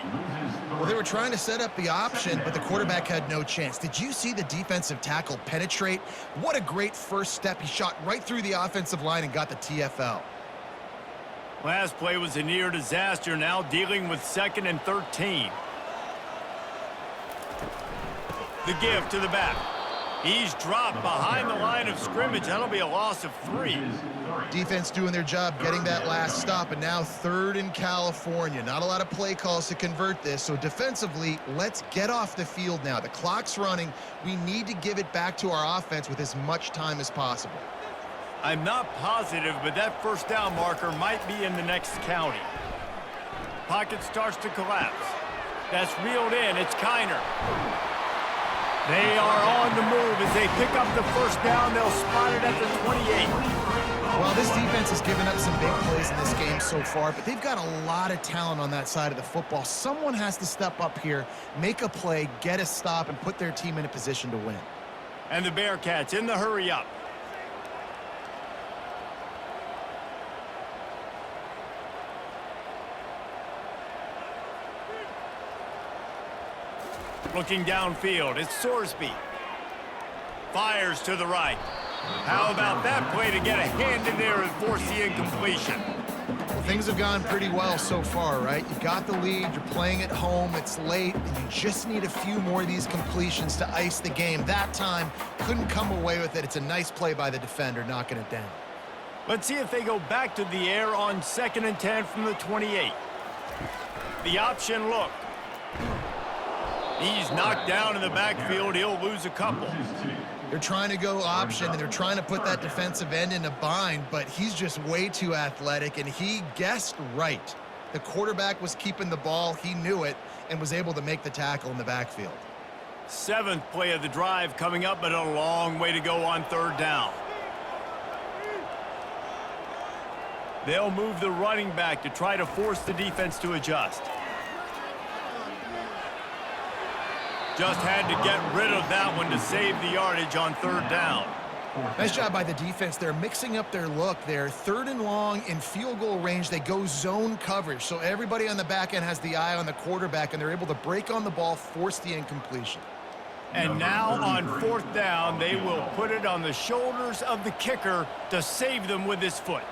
Well, they were trying to set up the option, but the quarterback had no chance. Did you see the defensive tackle penetrate? What a great first step. He shot right through the offensive line and got the TFL. Last play was a near disaster. Now dealing with 2nd and 13. The give to the back. He's dropped behind the line of scrimmage. That'll be a loss of 3. Defense doing their job, getting that last stop, and now 3rd in California. Not a lot of play calls to convert this, so defensively, let's get off the field now. The clock's running. We need to give it back to our offense with as much time as possible. I'm not positive, but that first down marker might be in the next county. Pocket starts to collapse. That's reeled in. It's Kiner. They are on the move as they pick up the first down. They'll spot it at the 28. Well, this defense has given up some big plays in this game so far, but they've got a lot of talent on that side of the football. Someone has to step up here, make a play, get a stop, and put their team in a position to win. And the Bearcats in the hurry up. Looking downfield, it's Sorsby. Fires to the right. How about that play to get a hand in there and force the incompletion? Well, things have gone pretty well so far, right? You got the lead, you're playing at home, it's late, and you just need a few more of these completions to ice the game. That time, couldn't come away with it. It's a nice play by the defender, knocking it down. Let's see if they go back to the air on 2nd and 10 from the 28. The option look. He's knocked down in the backfield. He'll lose a couple. They're trying to go option, and they're trying to put that defensive end in a bind, but he's just way too athletic, and he guessed right. The quarterback was keeping the ball. He knew it and was able to make the tackle in the backfield. 7th play of the drive coming up, but a long way to go on 3rd down. They'll move the running back to try to force the defense to adjust. Just had to get rid of that one to save the yardage on 3rd down. Nice job by the defense. They're mixing up their look. They're 3rd and long in field goal range. They go zone coverage, so everybody on the back end has the eye on the quarterback, and they're able to break on the ball, force the incompletion. And now on 4th down, they will put it on the shoulders of the kicker to save them with his foot.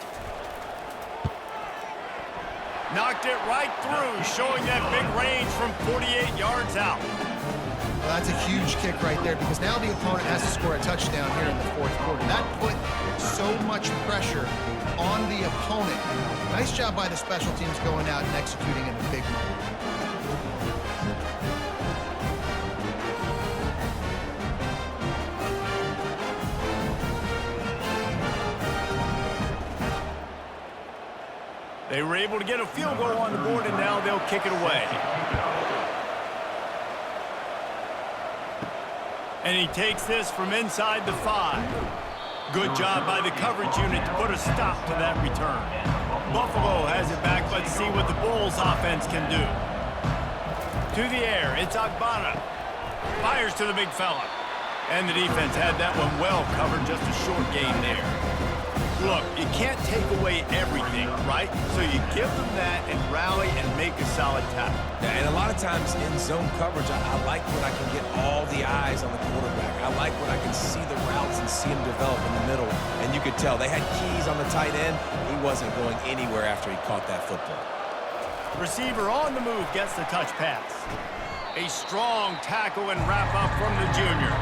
Knocked it right through, showing that big range from 48 yards out. Well, that's a huge kick right there, because now the opponent has to score a touchdown here in the 4th quarter. That put so much pressure on the opponent. Nice job by the special teams going out and executing in a big moment. They were able to get a field goal on the board, and now they'll kick it away. And he takes this from inside the 5. Good job by the coverage unit to put a stop to that return. Buffalo has it back. Let's see what the Bulls offense can do. To the air, it's Agbana. Fires to the big fella. And the defense had that one well covered, just a short gain there. Look, you can't take away everything, right? So you give them that and rally and make a solid tackle. Yeah, and a lot of times in zone coverage, I like when I can get all the eyes on the quarterback. I like when I can see the routes and see them develop in the middle. And you could tell they had keys on the tight end. He wasn't going anywhere after he caught that football. Receiver on the move gets the touch pass. A strong tackle and wrap up from the junior.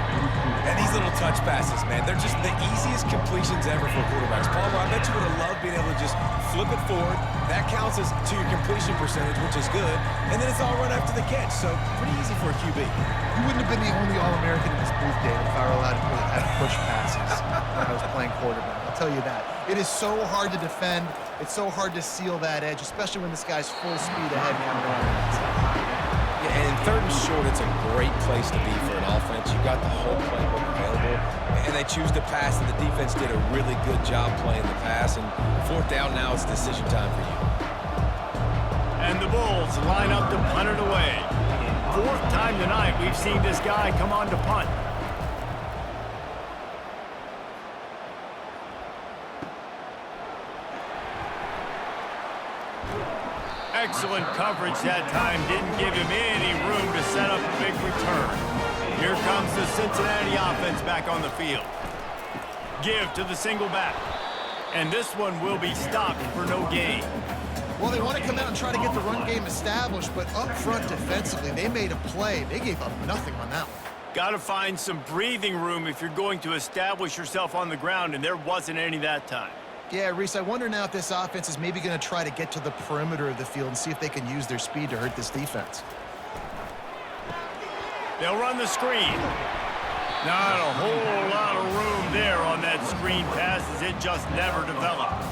And these little touch passes, man, they're just the easiest completions ever for quarterbacks. Palmer, I bet you would have loved being able to just flip it forward. That counts as to your completion percentage, which is good. And then it's all run after the catch, so pretty easy for a QB. You wouldn't have been the only All-American in this booth, David, if I were allowed to have push passes when I was playing quarterback. I'll tell you that. It is so hard to defend. It's so hard to seal that edge, especially when this guy's full speed ahead and coming on. Yeah, and in 3rd and short, it's a great place to be for an offense. You got the whole playbook available, and they choose to pass, and the defense did a really good job playing the pass. And 4th down now, it's decision time for you. And the Bulls line up to punt it away. 4th time tonight we've seen this guy come on to punt. Excellent coverage that time. Didn't give him any room to set up a big return. Here comes the Cincinnati offense back on the field. Give to the single back. And this one will be stopped for no gain. Well, they want to come out and try to get the run game established, but up front defensively, they made a play. They gave up nothing on that one. Got to find some breathing room if you're going to establish yourself on the ground, and there wasn't any that time. Yeah, Reese, I wonder now if this offense is maybe going to try to get to the perimeter of the field and see if they can use their speed to hurt this defense. They'll run the screen. Not a whole lot of room there on that screen pass as it just never developed.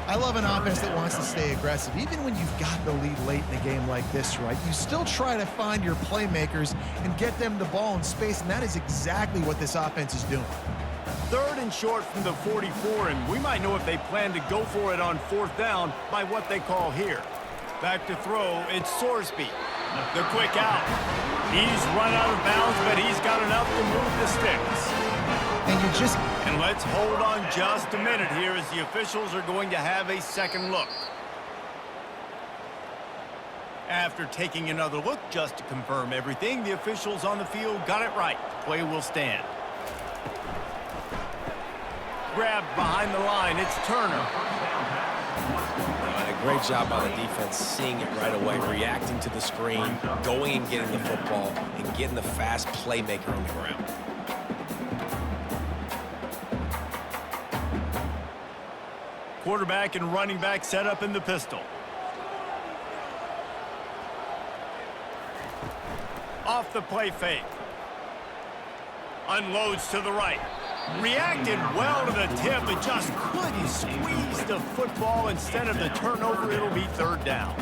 I love an offense that wants to stay aggressive. Even when you've got the lead late in a game like this, right, you still try to find your playmakers and get them the ball in space, and that is exactly what this offense is doing. 3rd and short from the 44, and we might know if they plan to go for it on 4th down by what they call here. Back to throw, it's Sorsby. The quick out. He's run out of bounds, but he's got enough to move the sticks. And let's hold on just a minute here as the officials are going to have a second look. After taking another look just to confirm everything, the officials on the field got it right. Play will stand. Grabbed behind the line, it's Turner. A great job by the defense seeing it right away, reacting to the screen, going and getting the football, and getting the fast playmaker on the ground. Quarterback and running back set up in the pistol. Off the play fake. Unloads to the right. Reacted well to the tip, but just couldn't squeeze the football. Instead of the turnover, it'll be 3rd down.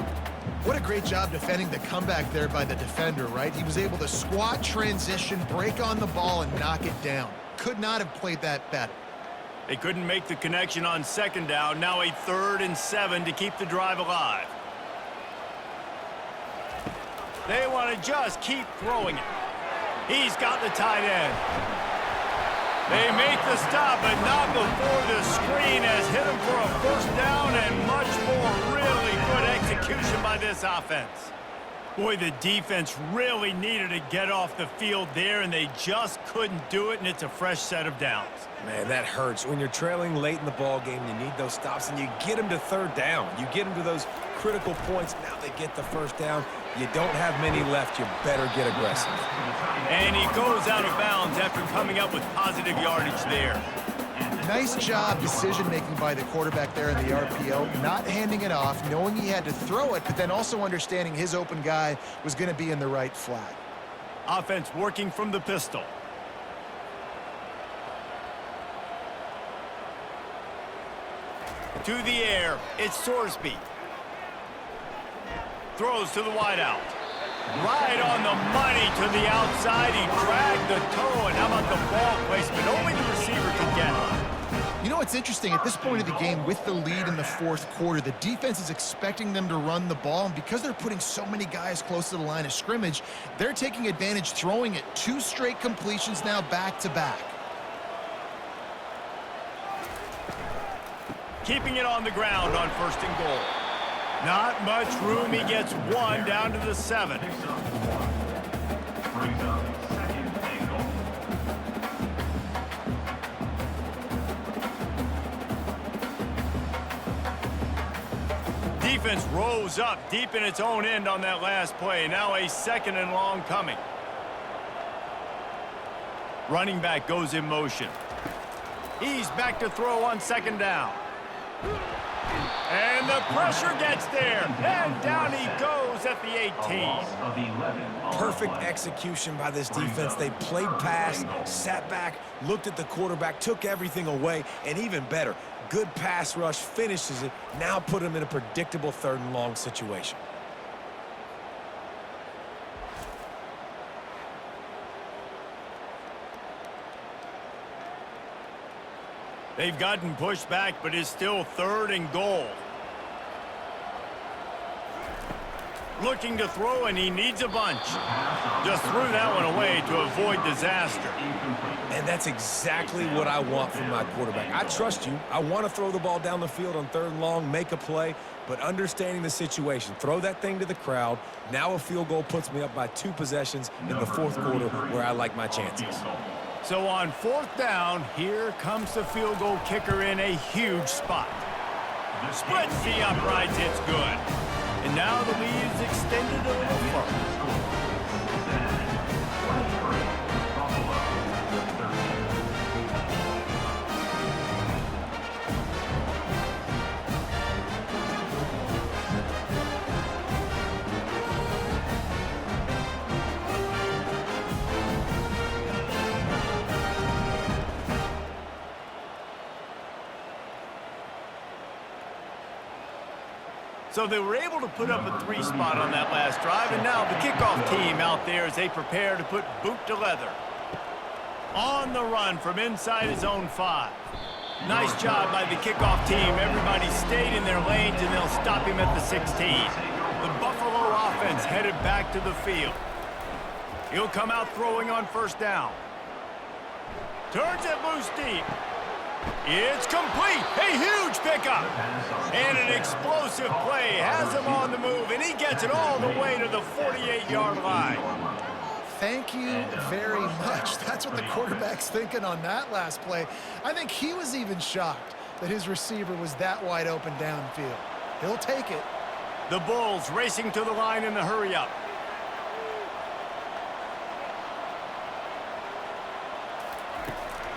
What a great job defending the comeback there by the defender, right? He was able to squat, transition, break on the ball, and knock it down. Could not have played that better. They couldn't make the connection on 2nd down. Now a 3rd and 7 to keep the drive alive. They want to just keep throwing it. He's got the tight end. They make the stop, but not before the screen has hit him for a 1st down and much more. Really good execution by this offense. Boy, the defense really needed to get off the field there, and they just couldn't do it, and it's a fresh set of downs. Man, that hurts. When you're trailing late in the ball game, you need those stops, and you get them to 3rd down. You get them to those critical points. Now they get the 1st down. You don't have many left. You better get aggressive. And he goes out of bounds after coming up with positive yardage there. Nice job decision-making by the quarterback there in the RPO, not handing it off, knowing he had to throw it, but then also understanding his open guy was going to be in the right flat. Offense working from the pistol. To the air, it's Sorsby. Throws to the wideout. Right on the money to the outside. He dragged the toe, and how about the ball placement? Only the receiver can get it. You know, it's interesting. At this point of the game, with the lead in the 4th quarter, the defense is expecting them to run the ball, and because they're putting so many guys close to the line of scrimmage, they're taking advantage, throwing it 2 straight completions now back-to-back. Keeping it on the ground on 1st and goal. Not much room. He gets 1 down to the 7. Brings up 2nd and goal. Defense rose up deep in its own end on that last play. Now a 2nd and long coming. Running back goes in motion. He's back to throw on 2nd down. And the pressure gets there. And down he goes at the 18. Perfect execution by this defense. They played pass, sat back, looked at the quarterback, took everything away, and even better, good pass rush, finishes it, now put him in a predictable 3rd and long situation. They've gotten pushed back, but it's still 3rd and goal. Looking to throw, and he needs a bunch. Just threw that one away to avoid disaster. And that's exactly what I want from my quarterback. I trust you. I want to throw the ball down the field on 3rd and long, make a play, but understanding the situation, throw that thing to the crowd. Now a field goal puts me up by 2 possessions in the 4th quarter where I like my chances. So on 4th down, here comes the field goal kicker in a huge spot. Splits the uprights, it's good. And now the lead is extended a little further. So they were able to put up a 3 spot on that last drive, and now the kickoff team out there as they prepare to put boot to leather. On the run from inside his own 5. Nice job by the kickoff team. Everybody stayed in their lanes, and they'll stop him at the 16. The Buffalo offense headed back to the field. He'll come out throwing on first down. Turns it loose deep. It's complete. A huge pickup. And an explosive play has him on the move, and he gets it all the way to the 48-yard line. Thank you very much. That's what the quarterback's thinking on that last play. I think he was even shocked that his receiver was that wide open downfield. He'll take it. The Bulls racing to the line in the hurry-up.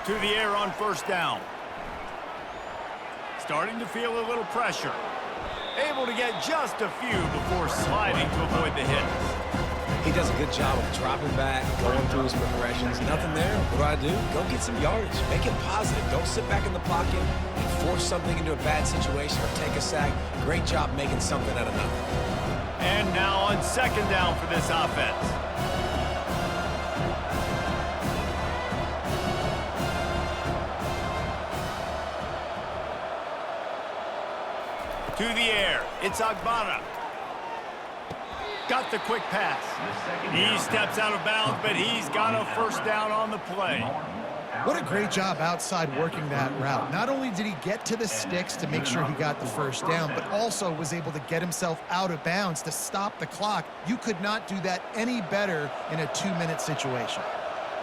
To the air on first down. Starting to feel a little pressure. Able to get just a few before sliding to avoid the hits. He does a good job of dropping back, going through his progressions. Nothing there. What do? Go get some yardage. Make it positive. Don't sit back in the pocket and force something into a bad situation or take a sack. Great job making something out of nothing. And now on second down for this offense. To the air. It's Agbana. Got the quick pass. He steps out of bounds, but he's got a first down on the play. What a great job outside working that route. Not only did he get to the sticks to make sure he got the first down, but also was able to get himself out of bounds to stop the clock. You could not do that any better in a 2-minute situation.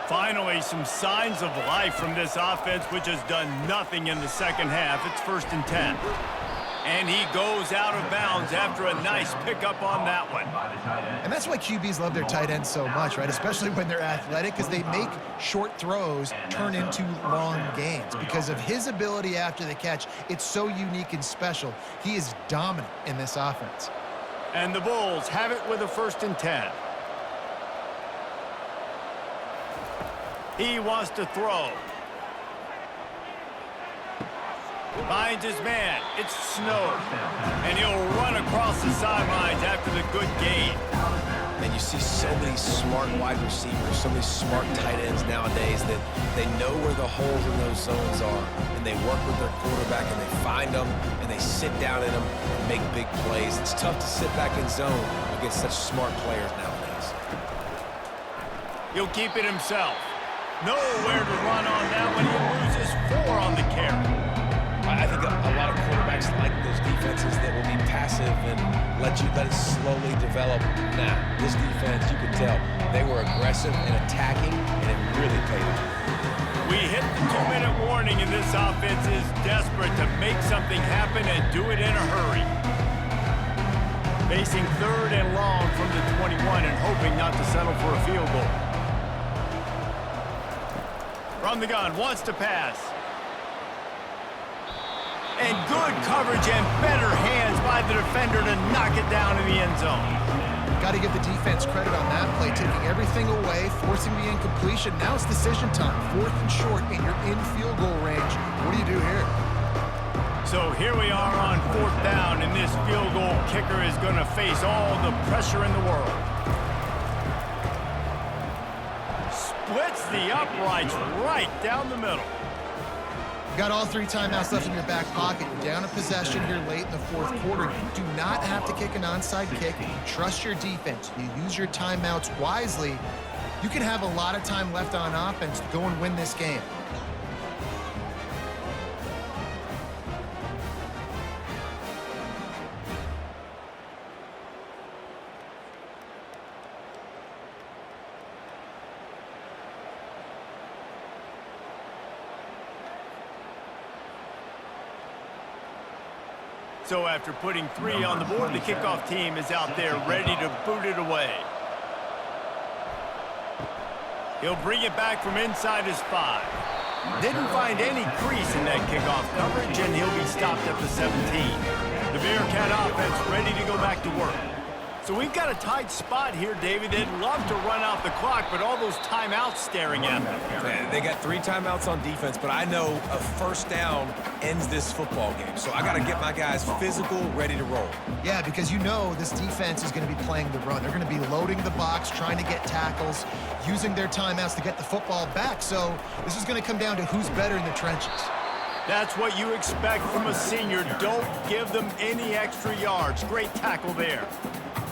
Finally, some signs of life from this offense, which has done nothing in the second half. It's 1st and 10. And he goes out of bounds after a nice pickup on that one. And that's why QBs love their tight ends so much, right? Especially when they're athletic, because they make short throws turn into long gains. Because of his ability after the catch, it's so unique and special. He is dominant in this offense. And the Bulls have it with a 1st and 10. He wants to throw. Finds his man. It's Snow. And he'll run across the sidelines after the good gain. And you see so many smart wide receivers, so many smart tight ends nowadays that they know where the holes in those zones are, and they work with their quarterback, and they find them, and they sit down in them and make big plays. It's tough to sit back in zone against such smart players nowadays. He'll keep it himself. Nowhere to run on that one. He loses 4 on the carry. I think a lot of quarterbacks like those defenses that will be passive and let it slowly develop. Nah, this defense, you could tell, they were aggressive and attacking, and it really paid off. We hit the 2-minute warning, and this offense is desperate to make something happen and do it in a hurry. Facing 3rd and long from the 21 and hoping not to settle for a field goal. From the gun, wants to pass. And good coverage and better hands by the defender to knock it down in the end zone. Got to give the defense credit on that play, taking everything away, forcing the incompletion. Now it's decision time. 4th and short, and you're in field goal range. What do you do here? So here we are on 4th down, and this field goal kicker is going to face all the pressure in the world. Splits the uprights right down the middle. Got all 3 timeouts left in your back pocket. You're down a possession here late in the 4th quarter. You do not have to kick an onside kick. You trust your defense. You use your timeouts wisely. You can have a lot of time left on offense to go and win this game. So after putting 3 on the board, the kickoff team is out there ready to boot it away. He'll bring it back from inside his 5. Didn't find any crease in that kickoff coverage, and he'll be stopped at the 17. The Bearcat offense ready to go back to work. So we've got a tight spot here, David. They'd love to run out the clock, but all those timeouts staring at them. Man, they got 3 timeouts on defense, but I know a first down ends this football game. So I got to get my guys physical, ready to roll. Yeah, because you know this defense is going to be playing the run. They're going to be loading the box, trying to get tackles, using their timeouts to get the football back. So this is going to come down to who's better in the trenches. That's what you expect from a senior. Don't give them any extra yards. Great tackle there.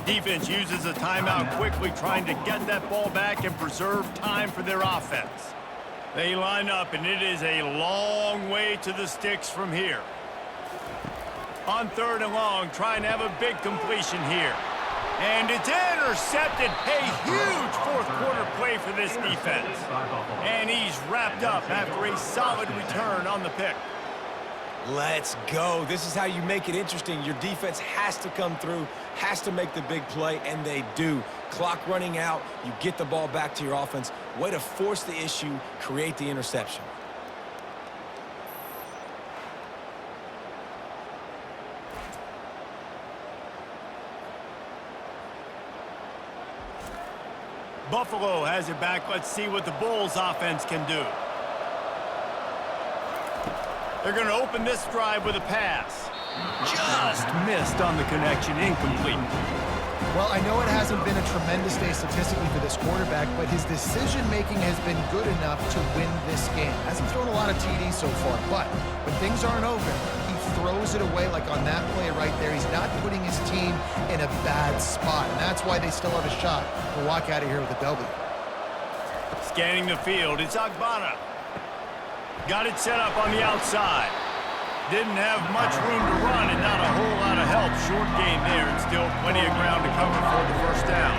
Defense uses a timeout quickly, trying to get that ball back and preserve time for their offense. They line up, and it is a long way to the sticks from here. On 3rd and long, trying to have a big completion here. And it's intercepted. A huge fourth-quarter play for this defense. And he's wrapped up after a solid return on the pick. Let's go. This is how you make it interesting. Your defense has to come through, has to make the big play, and they do. Clock running out, you get the ball back to your offense. Way to force the issue, create the interception. Buffalo has it back. Let's see what the Bulls offense can do. They're going to open this drive with a pass. Just missed on the connection, incomplete. Well, I know it hasn't been a tremendous day statistically for this quarterback, but his decision-making has been good enough to win this game. Hasn't thrown a lot of TDs so far, but when things aren't open, he throws it away like on that play right there. He's not putting his team in a bad spot, and that's why they still have a shot to walk out of here with a W. Scanning the field, it's Agbana. Got it set up on the outside. Didn't have much room to run and not a whole lot of help. Short gain there and still plenty of ground to cover for the first down.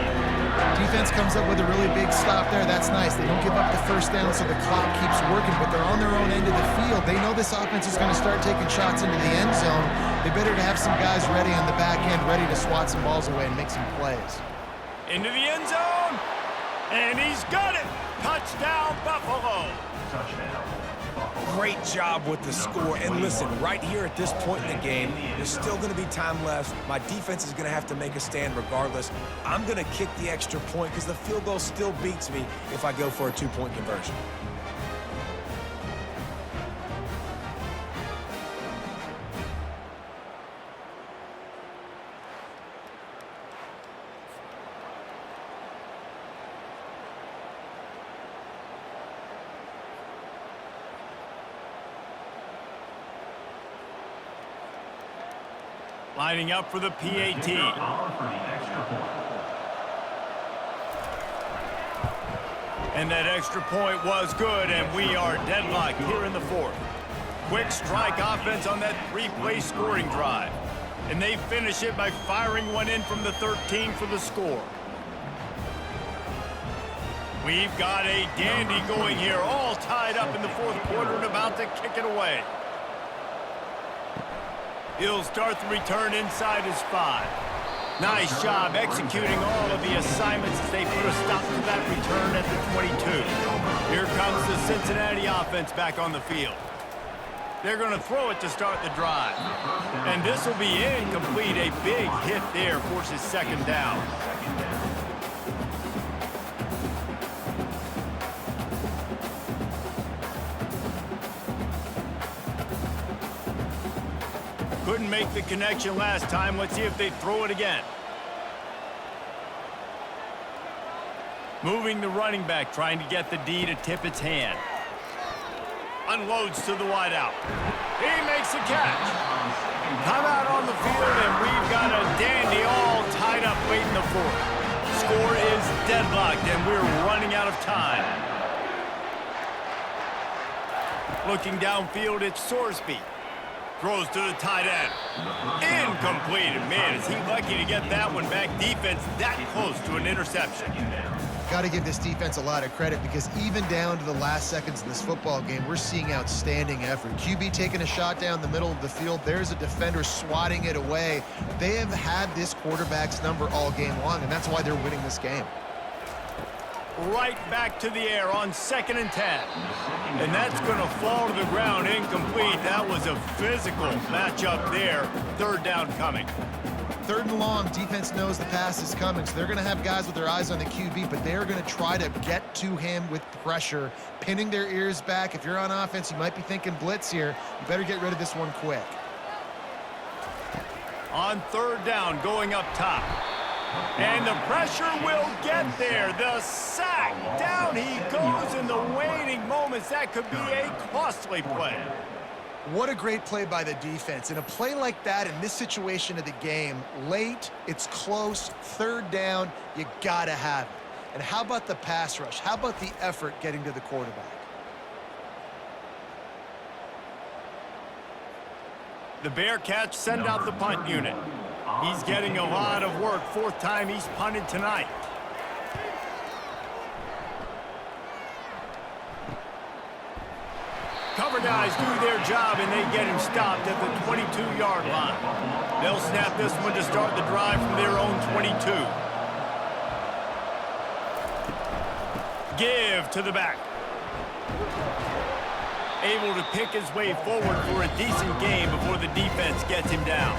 Defense comes up with a really big stop there. That's nice. They don't give up the first down, so the clock keeps working, but they're on their own end of the field. They know this offense is going to start taking shots into the end zone. They better to have some guys ready on the back end, ready to swat some balls away and make some plays. Into the end zone, and he's got it. Touchdown, Buffalo. Touchdown. Great job with the score. And listen, right here at this point in the game, there's still going to be time left. My defense is going to have to make a stand regardless. I'm going to kick the extra point because the field goal still beats me if I go for a 2-point conversion. Lining up for the PAT. And that extra point was good, and we are deadlocked here in the 4th. Quick strike offense on that 3-play scoring drive. And they finish it by firing one in from the 13 for the score. We've got a dandy going here, all tied up in the 4th quarter and about to kick it away. He'll start the return inside his 5. Nice job executing all of the assignments as they put a stop to that return at the 22. Here comes the Cincinnati offense back on the field. They're going to throw it to start the drive. And this will be incomplete. A big hit there forces 2nd down. Couldn't make the connection last time. Let's see if they throw it again. Moving the running back, trying to get the D to tip its hand. Unloads to the wideout. He makes a catch. Come out on the field, and we've got a dandy all tied up late in the 4th. Score is deadlocked, and we're running out of time. Looking downfield, it's Sorsby. Throws to the tight end. Incomplete. And man, is he lucky to get that one back. Defense that close to an interception. Got to give this defense a lot of credit because even down to the last seconds of this football game, we're seeing outstanding effort. QB taking a shot down the middle of the field. There's a defender swatting it away. They have had this quarterback's number all game long, and that's why they're winning this game. right back to the air on 2nd and 10. And that's going to fall to the ground incomplete. That was a physical matchup there. 3rd down coming. 3rd and long, defense knows the pass is coming, so they're going to have guys with their eyes on the QB, but they're going to try to get to him with pressure, pinning their ears back. If you're on offense, you might be thinking blitz here. You better get rid of this one quick. On 3rd down, going up top. And the pressure will get there. The sack. Down he goes in the waning moments. That could be a costly play. What a great play by the defense. In a play like that, in this situation of the game, late, it's close, 3rd down, you gotta have it. And how about the pass rush? How about the effort getting to the quarterback? The Bearcats send out the punt unit. He's getting a lot of work. 4th time he's punted tonight. Cover guys do their job, and they get him stopped at the 22-yard line. They'll snap this one to start the drive from their own 22. Give to the back. Able to pick his way forward for a decent game before the defense gets him down.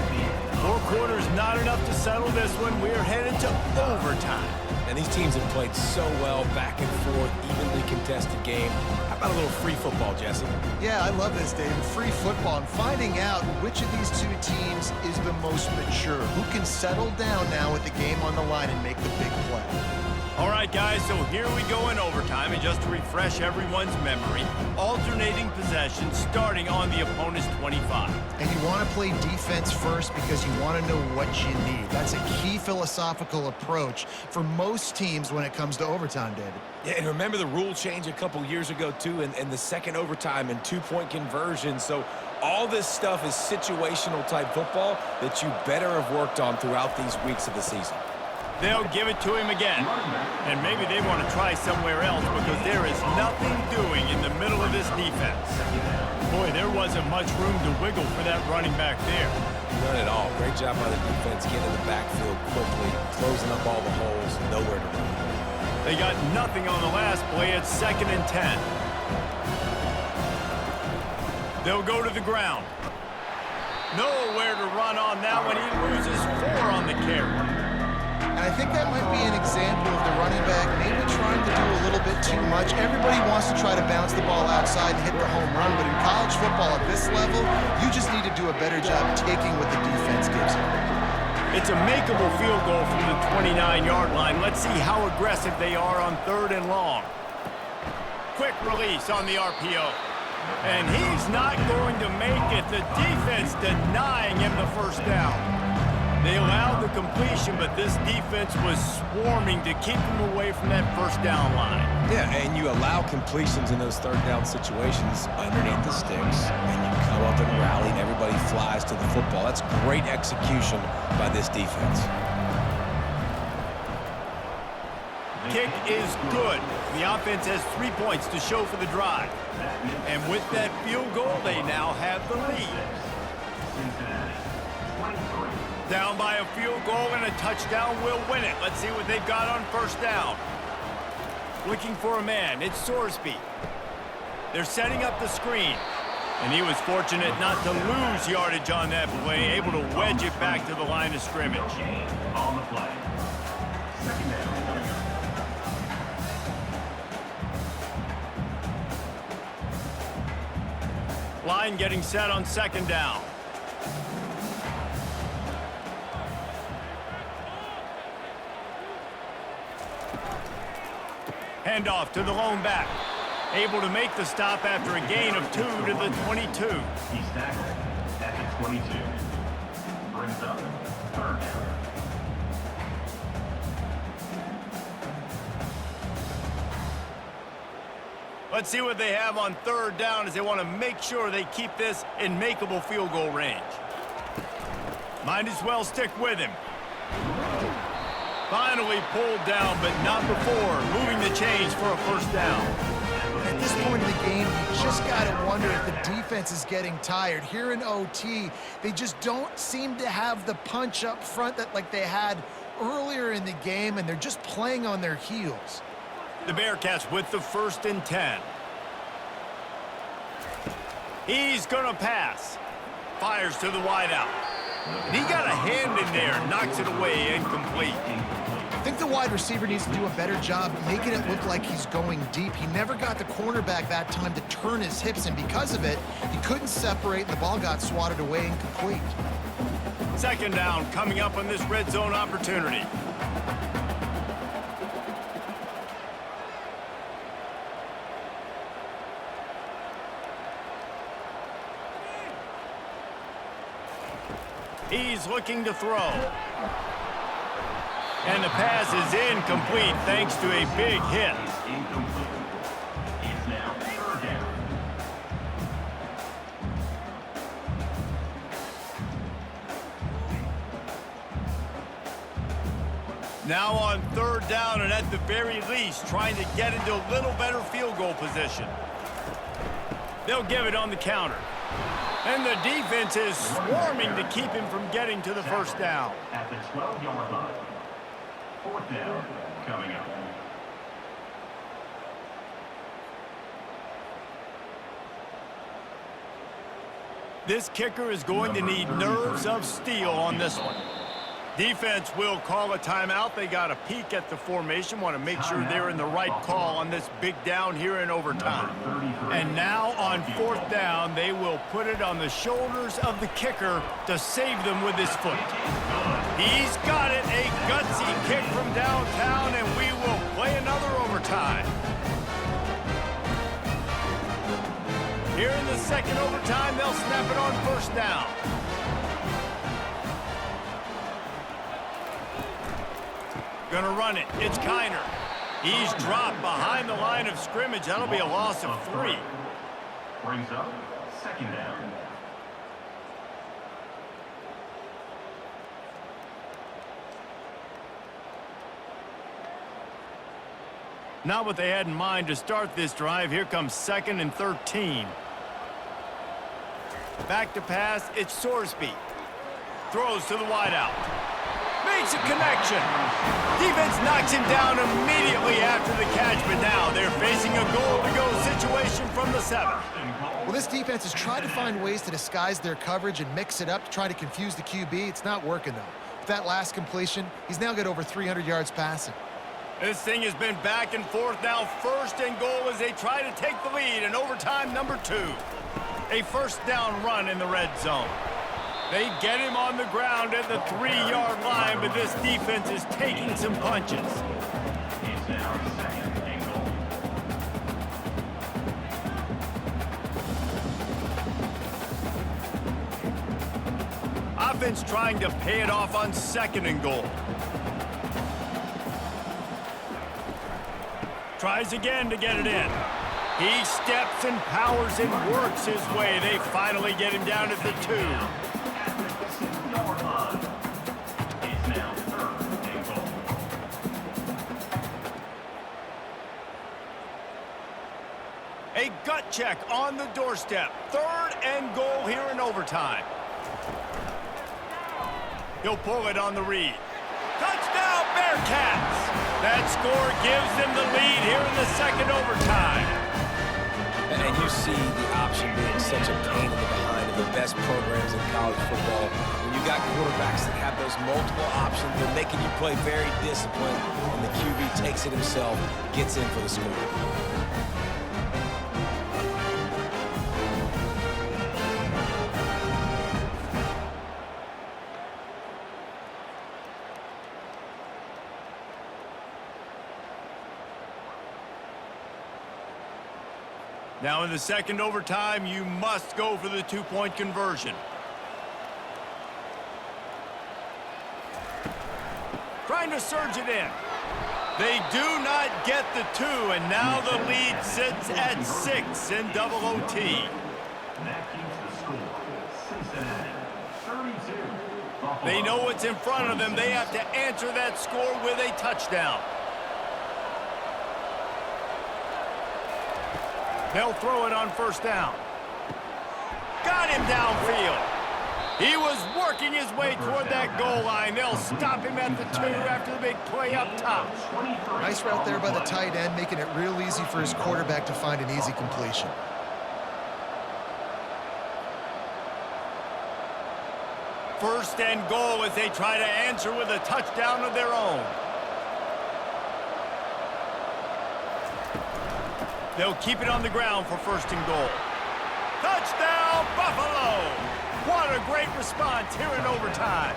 4 quarters not enough to settle this one. We're headed to overtime. And these teams have played so well, back and forth, evenly contested game. How about a little free football, Jesse? Yeah, I love this, David. Free football and finding out which of these 2 teams is the most mature. Who can settle down now with the game on the line and make the big play? All right, guys, so here we go in overtime, and just to refresh everyone's memory, alternating possession starting on the opponent's 25. And you want to play defense first because you want to know what you need. That's a key philosophical approach for most teams when it comes to overtime, David. Yeah, and remember the rule change a couple years ago, too, and the second overtime and 2-point conversion. So all this stuff is situational type football that you better have worked on throughout these weeks of the season. They'll give it to him again. And maybe they want to try somewhere else because there is nothing doing in the middle of this defense. Boy, there wasn't much room to wiggle for that running back there. None at all. Great job by the defense getting in the backfield quickly, closing up all the holes, nowhere to run. They got nothing on the last play. It's 2nd and 10. They'll go to the ground. Nowhere to run on that one. He loses 4 on the carry. And I think that might be an example of the running back maybe trying to do a little bit too much. Everybody wants to try to bounce the ball outside and hit the home run, but in college football at this level, you just need to do a better job taking what the defense gives you. It's a makeable field goal from the 29-yard line. Let's see how aggressive they are on 3rd and long. Quick release on the RPO. And he's not going to make it. The defense denying him the 1st down. They allowed the completion, but this defense was swarming to keep him away from that 1st down line. Yeah, and you allow completions in those 3rd down situations underneath the sticks, and you come up and rally, and everybody flies to the football. That's great execution by this defense. Kick is good. The offense has 3 points to show for the drive. And with that field goal, they now have the lead. Down by a field goal and a touchdown will win it. Let's see what they've got on 1st down. Looking for a man. It's Sorsby. They're setting up the screen. And he was fortunate not to lose yardage on that play, able to wedge it back to the line of scrimmage. On the play. 2nd down. Line getting set on 2nd down. Handoff to the lone back. Able to make the stop after a gain of 2 to the 22. He's tackled at the 22. Brings up 3rd down. Let's see what they have on 3rd down as they want to make sure they keep this in makeable field goal range. Might as well stick with him. Finally pulled down, but not before. Moving the chains for a 1st down. At this point in the game, you just got to wonder if the defense is getting tired. Here in OT, they just don't seem to have the punch up front that like they had earlier in the game, and they're just playing on their heels. The Bearcats with the 1st and 10. He's going to pass. Fires to the wideout. And he got a hand in there, knocks it away, incomplete. I think the wide receiver needs to do a better job making it look like he's going deep. He never got the cornerback that time to turn his hips, and because of it, he couldn't separate, and the ball got swatted away incomplete. 2nd down coming up on this red zone opportunity. He's looking to throw. And the pass is incomplete thanks to a big hit. Incomplete. It's now 3rd down. Now on 3rd down, and at the very least trying to get into a little better field goal position. They'll give it on the counter. And the defense is swarming to keep him from getting to the 1st down. At the 12-yard line. 4th down coming up. This kicker is going to need nerves of steel on this one. Defense will call a timeout. They got a peek at the formation, want to make sure they're in the right call on this big down here in overtime. And now on 4th down, they will put it on the shoulders of the kicker to save them with his foot. He's got it, a gutsy kick from downtown, and we will play another overtime. Here in the 2nd overtime, they'll snap it on 1st down. Gonna run it. It's Kiner. He's dropped behind the line of scrimmage. That'll be a loss of 3. Brings up 2nd down. Not what they had in mind to start this drive. Here comes 2nd and 13. Back to pass. It's Sorsby. Throws to the wideout. Makes a connection. Defense knocks him down immediately after the catch, but now they're facing a goal-to-go situation from the 7. Well, this defense has tried to find ways to disguise their coverage and mix it up to try to confuse the QB. It's not working, though. With that last completion, he's now got over 300 yards passing. This thing has been back and forth now. 1st and goal as they try to take the lead in overtime number 2. A 1st down run in the red zone. They get him on the ground at the 3-yard line, but this defense is taking some punches. It's now 2nd and goal. Offense trying to pay it off on 2nd and goal. Tries again to get it in. He steps and powers and works his way. They finally get him down at the 2. At the 6-yard line. It's now 3rd and goal. A gut check on the doorstep. 3rd and goal here in overtime. He'll pull it on the read. Touchdown, Bearcats! That score gives them the lead here in the 2nd overtime. And you see the option being such a pain in the behind of the best programs in college football. When you got quarterbacks that have those multiple options, they're making you play very disciplined, and the QB takes it himself, gets in for the score. Now in the 2nd overtime, you must go for the 2-point conversion. Trying to surge it in. They do not get the 2, and now the lead sits at 6 in double OT. That keeps the score. Cincinnati, 32. They know what's in front of them. They have to answer that score with a touchdown. They'll throw it on 1st down. Got him downfield. He was working his way toward that goal line. They'll stop him at the 2 after the big play up top. Nice route there by the tight end, making it real easy for his quarterback to find an easy completion. First and goal as they try to answer with a touchdown of their own. They'll keep it on the ground for first and goal. Touchdown, Buffalo! What a great response here in overtime.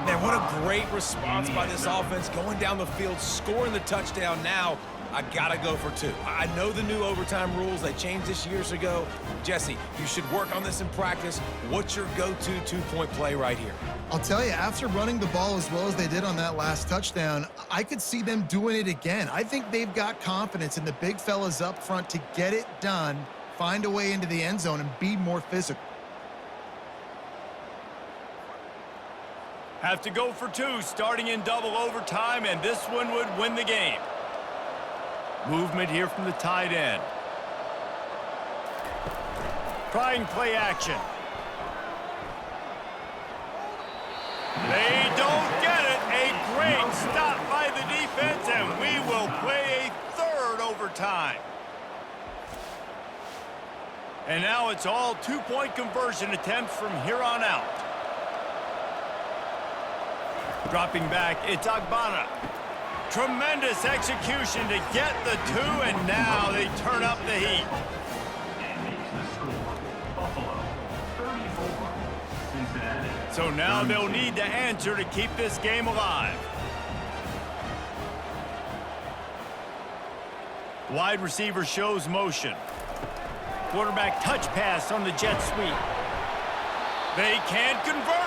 Man, what a great response by this offense, going down the field, scoring the touchdown. Now, I got to go for 2. I know the new overtime rules. They changed this years ago. Jesse, you should work on this in practice. What's your go-to 2-point play right here? I'll tell you, after running the ball as well as they did on that last touchdown, I could see them doing it again. I think they've got confidence in the big fellas up front to get it done, find a way into the end zone, and be more physical. Have to go for 2, starting in double overtime, and this one would win the game. Movement here from the tight end. Trying play action. They don't get it. A great stop by the defense, and we will play a 3rd overtime. And now it's all 2-point conversion attempts from here on out. Dropping back, it's Agbana. Tremendous execution to get the 2, and now they turn up the heat. And makes the score. Buffalo, 34. Cincinnati. So now they'll need to answer to keep this game alive. Wide receiver shows motion. Quarterback touch pass on the jet sweep. They can't convert.